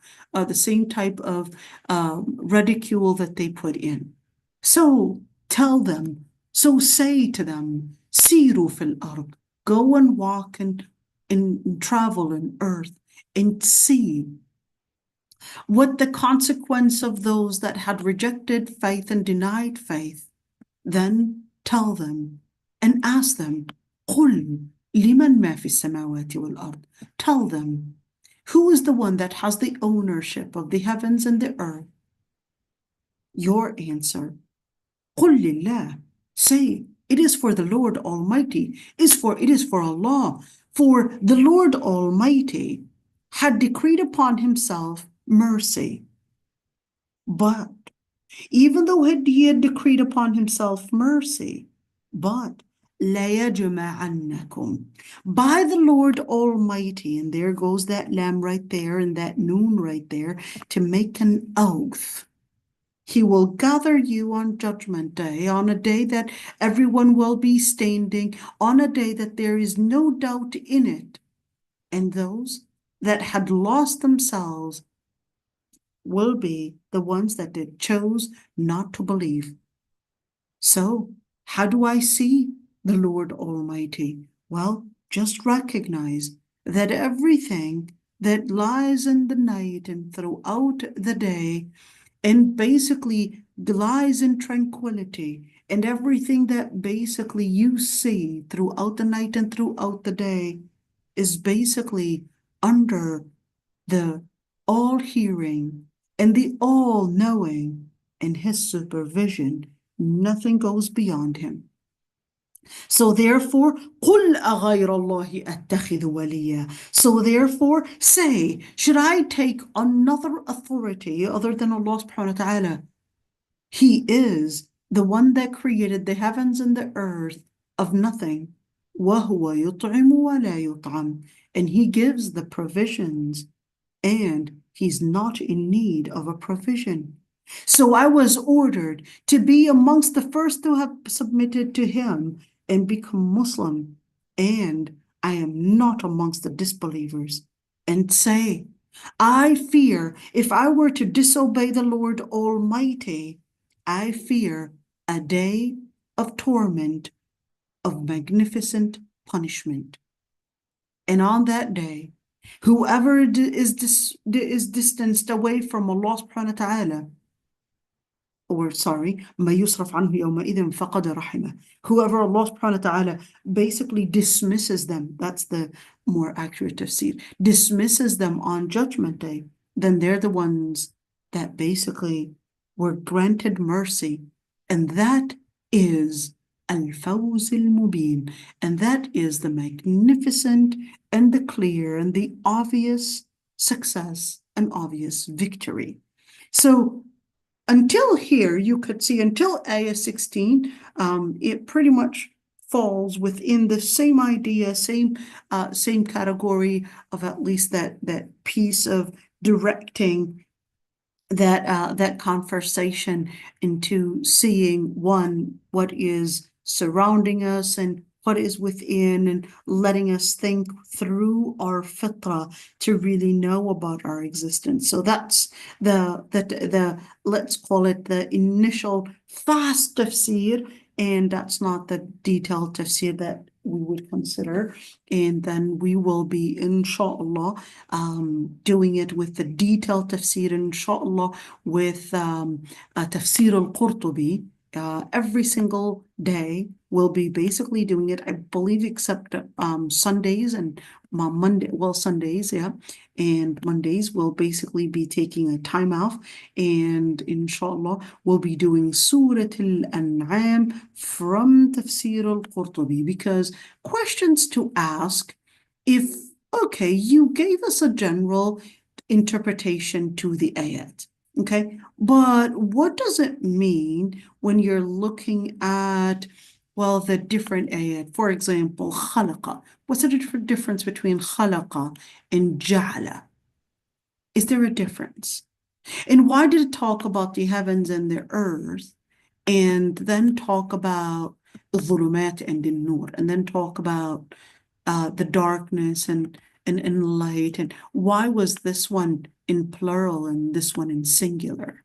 ridicule that they put in. So tell them, so say to them, Siru fil ard, go and walk and travel in earth and see what the consequence of those that had rejected faith and denied faith. Then tell them and ask them, قُلْ لِمَنْ مَا فِي السَّمَاوَاتِ وَالْأَرْضِ. Tell them, who is the one that has the ownership of the heavens and the earth? Your answer, قُلْ لِلَّهِ. Say, it is for the Lord Almighty. It is for Allah. For the Lord Almighty had decreed upon himself mercy. But even though he had decreed upon himself mercy, but لَيَجْمَعَنَّكُمْ, by the Lord Almighty, and there goes that lamb right there and that noon right there to make an oath. He will gather you on Judgment Day, on a day that everyone will be standing, on a day that there is no doubt in it. And those that had lost themselves will be the ones that did chose not to believe. So, how do I see the Lord Almighty? Well, just recognize that everything that lies in the night and throughout the day, and basically lies in tranquility, and everything that basically you see throughout the night and throughout the day is basically under the all-hearing and the all-knowing and his supervision. Nothing goes beyond him. So therefore, قُلْ أَغَيْرَ اللَّهِ أَتَّخِذُ وَلِيًّا. So therefore, say, should I take another authority other than Allah subhanahu wa ta'ala? He is the one that created the heavens and the earth of nothing. وَهُوَ يُطْعِمُ وَلَا يُطْعَمُ. and he gives the provisions, and he's not in need of a provision. So I was ordered to be amongst the first to have submitted to him and become Muslim, and I am not amongst the disbelievers. And say, I fear if I were to disobey the Lord Almighty, I fear a day of torment, of magnificent punishment. And on that day, whoever is distanced away from Allah subhanahu wa ta'ala, or sorry, ما يصرف عنه يومئذ فقد رحمه. Whoever Allah subhanahu wa ta'ala basically dismisses them, that's the more accurate tafsir, dismisses them on Judgment Day, then they're the ones that basically were granted mercy. And that is al-fawz al-mubin. And that is the magnificent and the clear and the obvious success and obvious victory. So until here, you could see, until ayah 16, it pretty much falls within the same idea, same category of at least that piece of directing that conversation into seeing, one, what is surrounding us and what is within, and letting us think through our fitrah to really know about our existence. So that's the let's call it the initial fast tafsir, and that's not the detailed tafsir that we would consider. And then we will be, inshallah, doing it with the detailed tafsir, inshallah, with tafsir al-Qurtubi. Every single day we'll be basically doing it, I believe, except Sundays and Sundays, yeah, and Mondays we'll basically be taking a time off, and inshallah we'll be doing Surah al-An'am from Tafsir al-Qurtubi, because questions to ask, if, okay, you gave us a general interpretation to the ayat. Okay, but what does it mean when you're looking at, well, the different ayat? For example, khalaqa. What's the difference between khalaqa and ja'ala? Is there a difference? And why did it talk about the heavens and the earth, and then talk about the dhulumat and the nur, and then talk about the darkness and light? And why was this one in plural and this one in singular?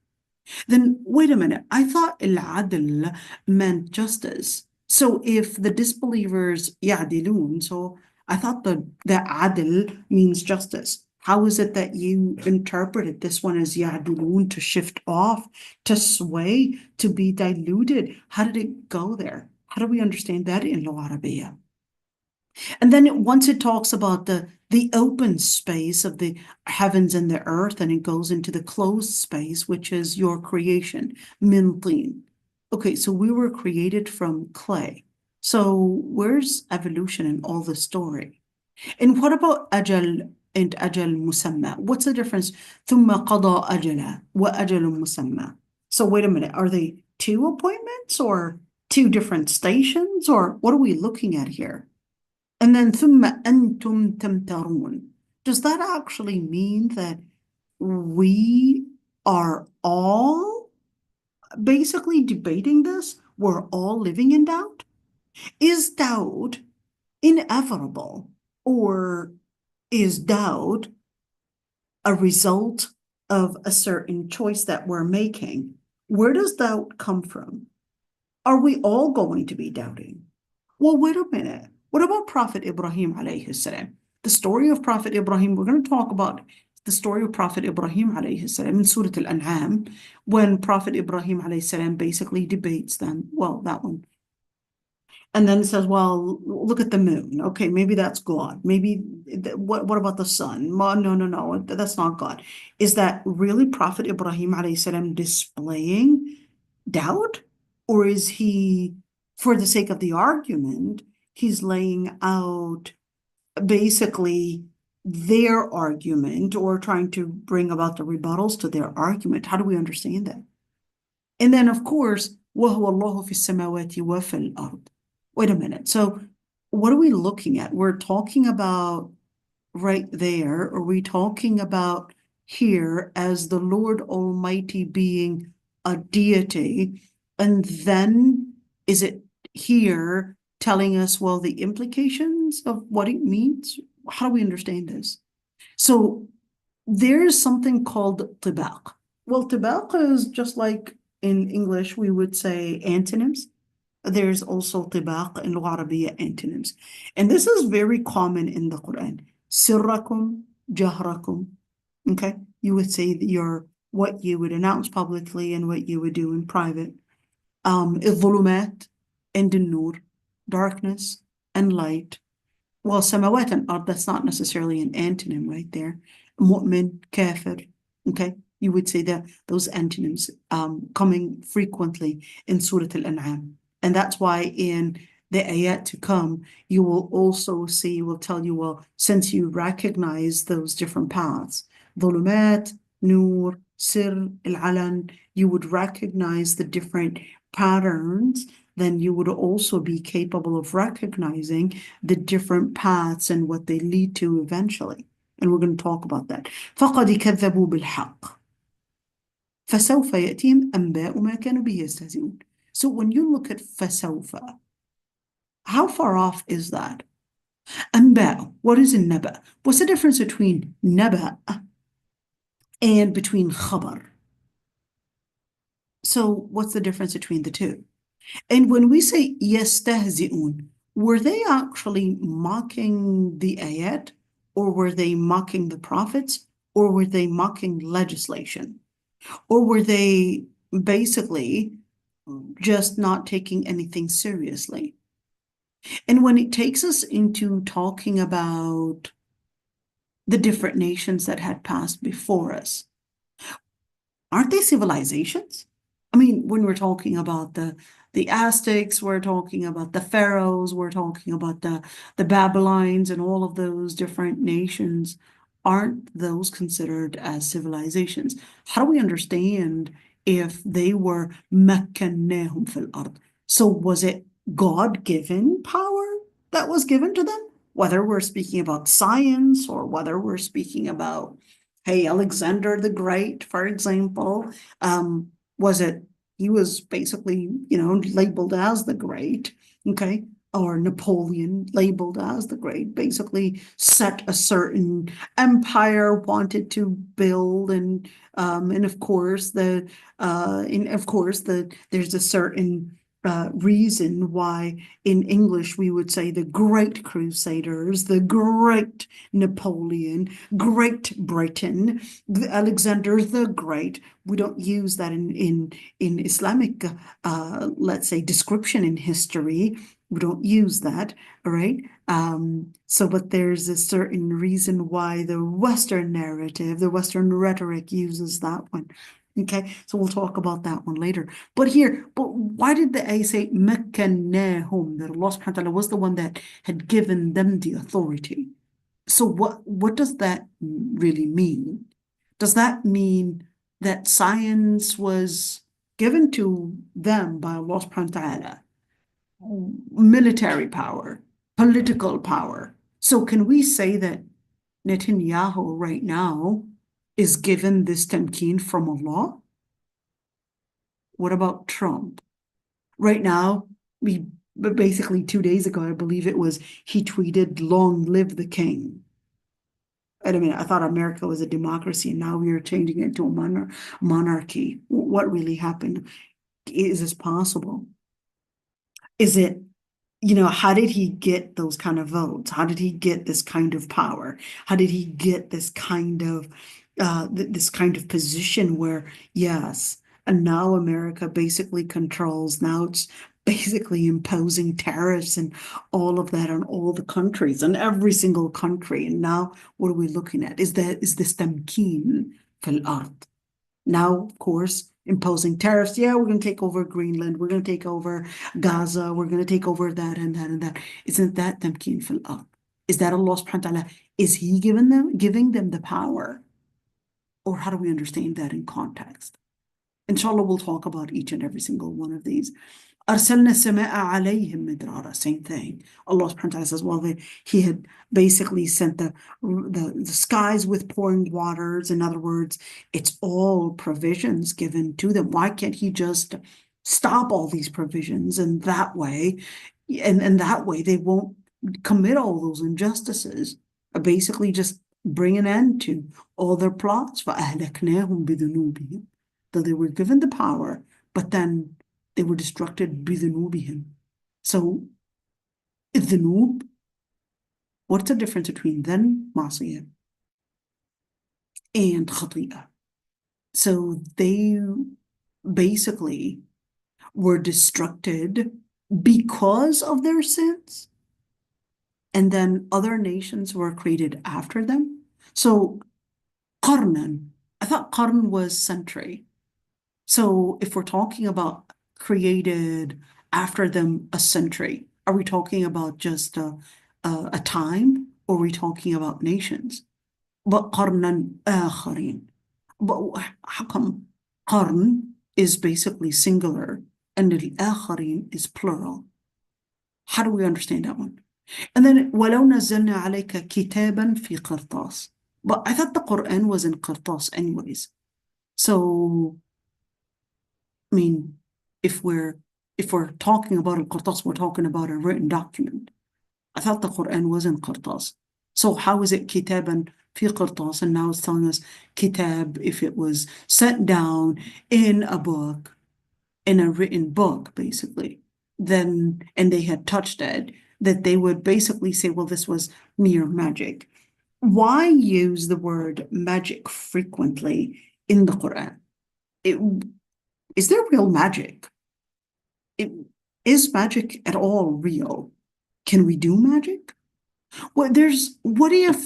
Then wait a minute, I thought al-adl meant justice. So if the disbelievers ya'dilun, so I thought the adl means justice. How is it that you interpreted this one as ya'dilun, to shift off, to sway, to be diluted? How did it go there? How do we understand that in Lugha Arabiya? And then once it talks about the open space of the heavens and the earth, and it goes into the closed space, which is your creation, min tin. Okay, so we were created from clay. So where's evolution in all the story? And what about ajal and ajal musamma? What's the difference? ثم قضى أجله وأجل مسمى. So wait a minute, are they two appointments or two different stations, or what are we looking at here? And then ثم أنتم تمترون. Does that actually mean that we are all basically debating this? We're all living in doubt? Is doubt inevitable, or is doubt a result of a certain choice that we're making? Where does doubt come from? Are we all going to be doubting? Well, wait a minute. What about Prophet Ibrahim alayhi salam? The story of Prophet Ibrahim, we're going to talk about the story of Prophet Ibrahim alayhi salam in Surah al-An'am, when Prophet Ibrahim alayhi salam basically debates them. Well, that one. And then it says, well, look at the moon. Okay, maybe that's God. Maybe, what about the sun? Well, no, that's not God. Is that really Prophet Ibrahim alayhi salam displaying doubt? Or is he, for the sake of the argument, he's laying out basically their argument, or trying to bring about the rebuttals to their argument? How do we understand that? And then, of course, وَهُوَ اللَّهُ فِي السَّمَاوَاتِ وَفِي الْأَرْضِ. Wait a minute. So what are we looking at? We're talking about right there? Are we talking about here as the Lord Almighty being a deity? And then is it here telling us, well, the implications of what it means? How do we understand this? So there's something called tibaq. Well, tibaq is just like in English, we would say antonyms. There's also tibaq in Lugha Arabiya antonyms. And this is very common in the Quran. Sirrakum, jahrakum. Okay? You would say what you would announce publicly and what you would do in private. الظلمات and النور, darkness and light. Well, samawat and ard, that's not necessarily an antonym right there. Mu'min, kafir. Okay? You would say that those antonyms coming frequently in Surah Al-An'am. And that's why in the ayat to come, you will also see, will tell you, well, since you recognize those different paths, dhulumat, nur, sir, al-alan, you would recognize the different patterns, then you would also be capable of recognizing the different paths and what they lead to eventually. And we're going to talk about that. فَقَدْ كَذَّبُوا بِالْحَقِّ فَسَوْفَ يَأْتِيهِمْ أَنْبَاءُ مَا كَانُوا بِهِ يَسْتَهْزِئُونَ. So when you look at فَسَوْفَ, how far off is that? أنباء, what is in naba? What's the difference between naba and between khabar? So what's the difference between the two? And when we say يستهزئون, were they actually mocking the ayat, or were they mocking the prophets, or were they mocking legislation, or were they basically just not taking anything seriously? And when it takes us into talking about the different nations that had passed before us, aren't they civilizations? I mean, when we're talking about the Aztecs, we're talking about the pharaohs, we're talking about the Babylonians and all of those different nations. Aren't those considered as civilizations? How do we understand if they were مكناهم في الأرض? So was it God-given power that was given to them? Whether we're speaking about science or whether we're speaking about, hey, Alexander the Great, for example, was it, he was basically, labeled as the Great, okay? Or Napoleon, labeled as the Great, basically set a certain empire, wanted to build, and of course there's a certain reason why in English we would say the Great Crusaders, the Great Napoleon, Great Britain, Alexander the Great. We don't use that in Islamic, let's say, description in history. We don't use that, all right? But there's a certain reason why the Western narrative, the Western rhetoric uses that one. Okay, so we'll talk about that one later. But why did the ayah say مَكَّنَّاهُمْ, that Allah subhanahu wa ta'ala was the one that had given them the authority? So what does that really mean? Does that mean that science was given to them by Allah subhanahu wa ta'ala? Military power, political power. So can we say that Netanyahu right now is given this tamkeen from Allah? What about Trump? Right now, basically 2 days ago, I believe it was, he tweeted, "Long live the king." I mean, I thought America was a democracy, and now we are changing it to a monarchy. What really happened? Is this possible? Is it, how did he get those kind of votes? How did he get this kind of power? How did he get this kind of position where, yes, and now America basically controls, now it's basically imposing tariffs and all of that on all the countries, and every single country. And now what are we looking at? Is this tamkeen fil ard? Now, of course, imposing tariffs. Yeah, we're going to take over Greenland. We're going to take over Gaza. We're going to take over that and that and that. Isn't that tamkeen fil ard? Is that Allah subhanahu wa ta'ala? Is he giving them the power? Or how do we understand that in context? Inshallah, we'll talk about each and every single one of these. أرسلنا السماء عليهم مدرارا. Same thing. Allah subhanahu wa ta'ala says, well, He had basically sent the skies with pouring waters. In other words, it's all provisions given to them. Why can't He just stop all these provisions? And that way they won't commit all those injustices. Basically, just bring an end to all their plots. فَأَهْلَكْنَاهُمْ بِذُنُوبِهِمْ. Though they were given the power, but then they were destructed بِذُنُوبِهِمْ. So, الذنوب, what's the difference between then معصية and خطيئة? So they basically were destructed because of their sins, and then other nations were created after them. So قرنا, I thought قرن was century. So if we're talking about created after them a century, are we talking about just a time, or are we talking about nations? But قرنا آخرين. But how come قرن is basically singular and الآخرين is plural? How do we understand that one? And then وَلَوْ نَزَّلْنَا عَلَيْكَ كِتَابًا فِي قِرْطَاسٍ. But I thought the Quran was in قرطاس anyways. So, I mean, if we're talking about al-qirtas, we're talking about a written document. I thought the Quran was in qirtas. So how is it kitaban fi qirtas? And now it's telling us kitab if it was sent down in a book, in a written book, basically. Then, and they had touched it, that they would basically say, well, this was mere magic. Why use the word magic frequently in the Quran? Is there real magic? Is magic at all real? Can we do magic? Well, what if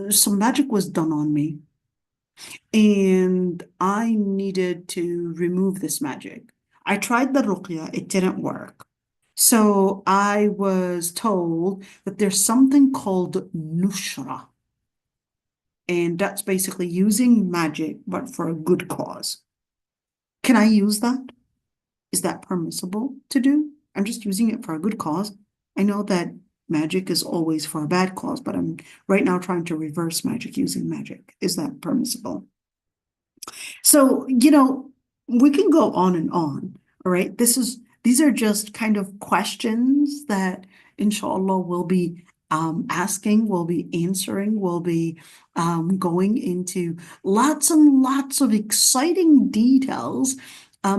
some magic was done on me and I needed to remove this magic? I tried the ruqya, it didn't work. So I was told that there's something called nushra. And that's basically using magic, but for a good cause. Can I use that? Is that permissible to do? I'm just using it for a good cause. I know that magic is always for a bad cause, but I'm right now trying to reverse magic using magic. Is that permissible? So, we can go on and on, all right? These are just kind of questions that inshallah we'll be asking, we'll be answering, we'll be going into lots and lots of exciting details.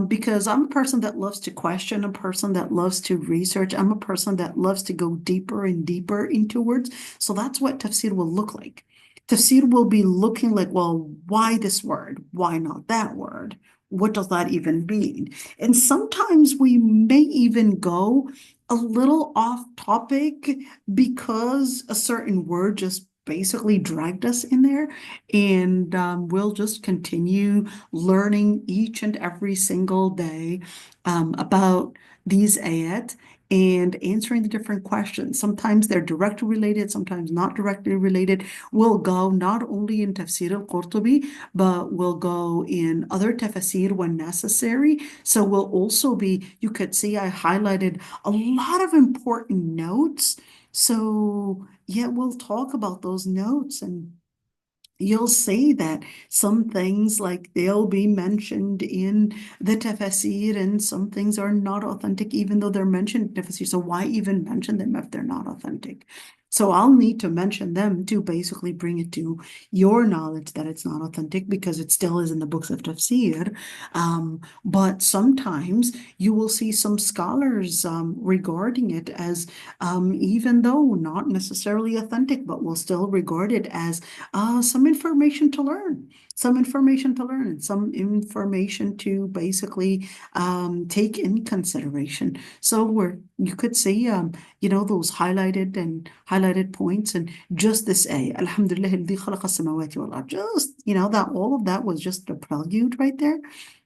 Because I'm a person that loves to question, a person that loves to research, I'm a person that loves to go deeper and deeper into words. So that's what tafsir will look like. Tafsir will be looking like, well, why this word? Why not that word? What does that even mean? And sometimes we may even go a little off topic because a certain word just basically dragged us in there, and we'll just continue learning each and every single day about these ayat and answering the different questions. Sometimes they're directly related, sometimes not directly related. We'll go not only in Tafsir al-Qurtubi, but we'll go in other tafsir when necessary. So we'll also be, you could see I highlighted a lot of important notes. So yeah, we'll talk about those notes, and you'll see that some things, like, they'll be mentioned in the tafsir and some things are not authentic even though they're mentioned in tafsir. So why even mention them if they're not authentic? So I'll need to mention them to basically bring it to your knowledge that it's not authentic, because it still is in the books of tafsir. But sometimes you will see some scholars regarding it as, even though not necessarily authentic, but will still regard it as some information to learn, and some information to basically take in consideration. So you could see, those highlighted highlighted points, and just this ayah, Alhamdulillah الذي خلق السماوات والأرض. Just, that all of that was just a prelude right there,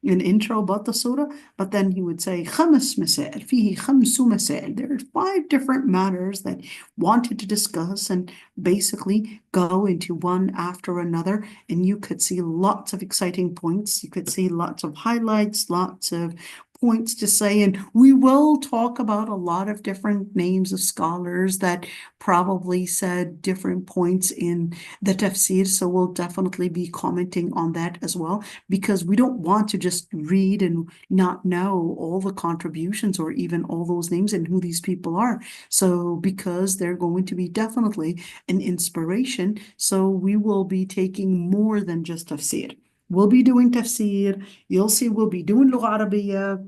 an intro about the surah. But then he would say خمس مسائل فيه خمس مسائل. There are 5 different matters that wanted to discuss and basically go into one after another, and you could see lots of exciting points. You could see lots of highlights, lots of points to say, and we will talk about a lot of different names of scholars that probably said different points in the tafsir, so we'll definitely be commenting on that as well, because we don't want to just read and not know all the contributions or even all those names and who these people are. So because they're going to be definitely an inspiration, so we will be taking more than just tafsir. We'll be doing tafsir. You'll see we'll be doing Lugha Arabiya.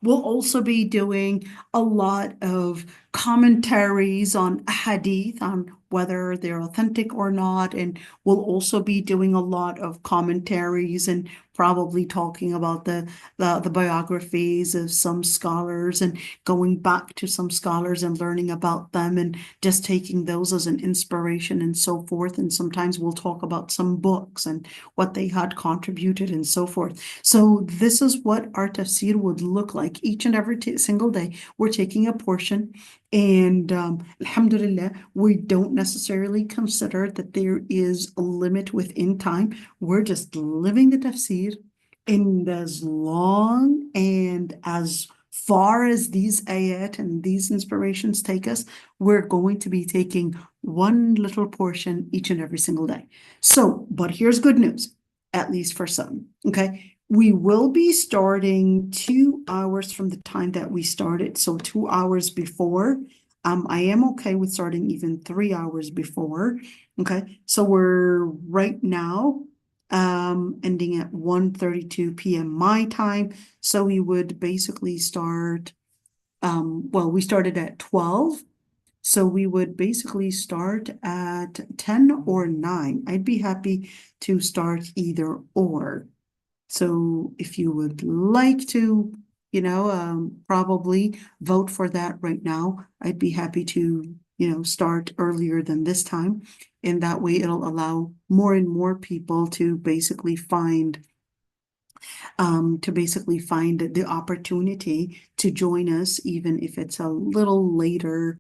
We'll also be doing a lot of commentaries on hadith, on whether they're authentic or not. And we'll also be doing a lot of commentaries and probably talking about the biographies of some scholars and going back to some scholars and learning about them and just taking those as an inspiration and so forth. And sometimes we'll talk about some books and what they had contributed and so forth. So this is what our tafsir would look like each and every single day. We're taking a portion, and alhamdulillah, we don't necessarily consider that there is a limit within time. We're just living the tafsir, and as long and as far as these ayat and these inspirations take us, we're going to be taking one little portion each and every single day. So, but here's good news, at least for some, okay? We will be starting 2 hours from the time that we started, so 2 hours before. I am okay with starting even 3 hours before, okay? So we're right now ending at 1:32 p.m. my time, so we would basically start, well, we started at 12, so we would basically start at 10 or 9. I'd be happy to start either or. So if you would like to, probably vote for that right now, I'd be happy to, start earlier than this time. And that way it'll allow more and more people to basically find the opportunity to join us, even if it's a little later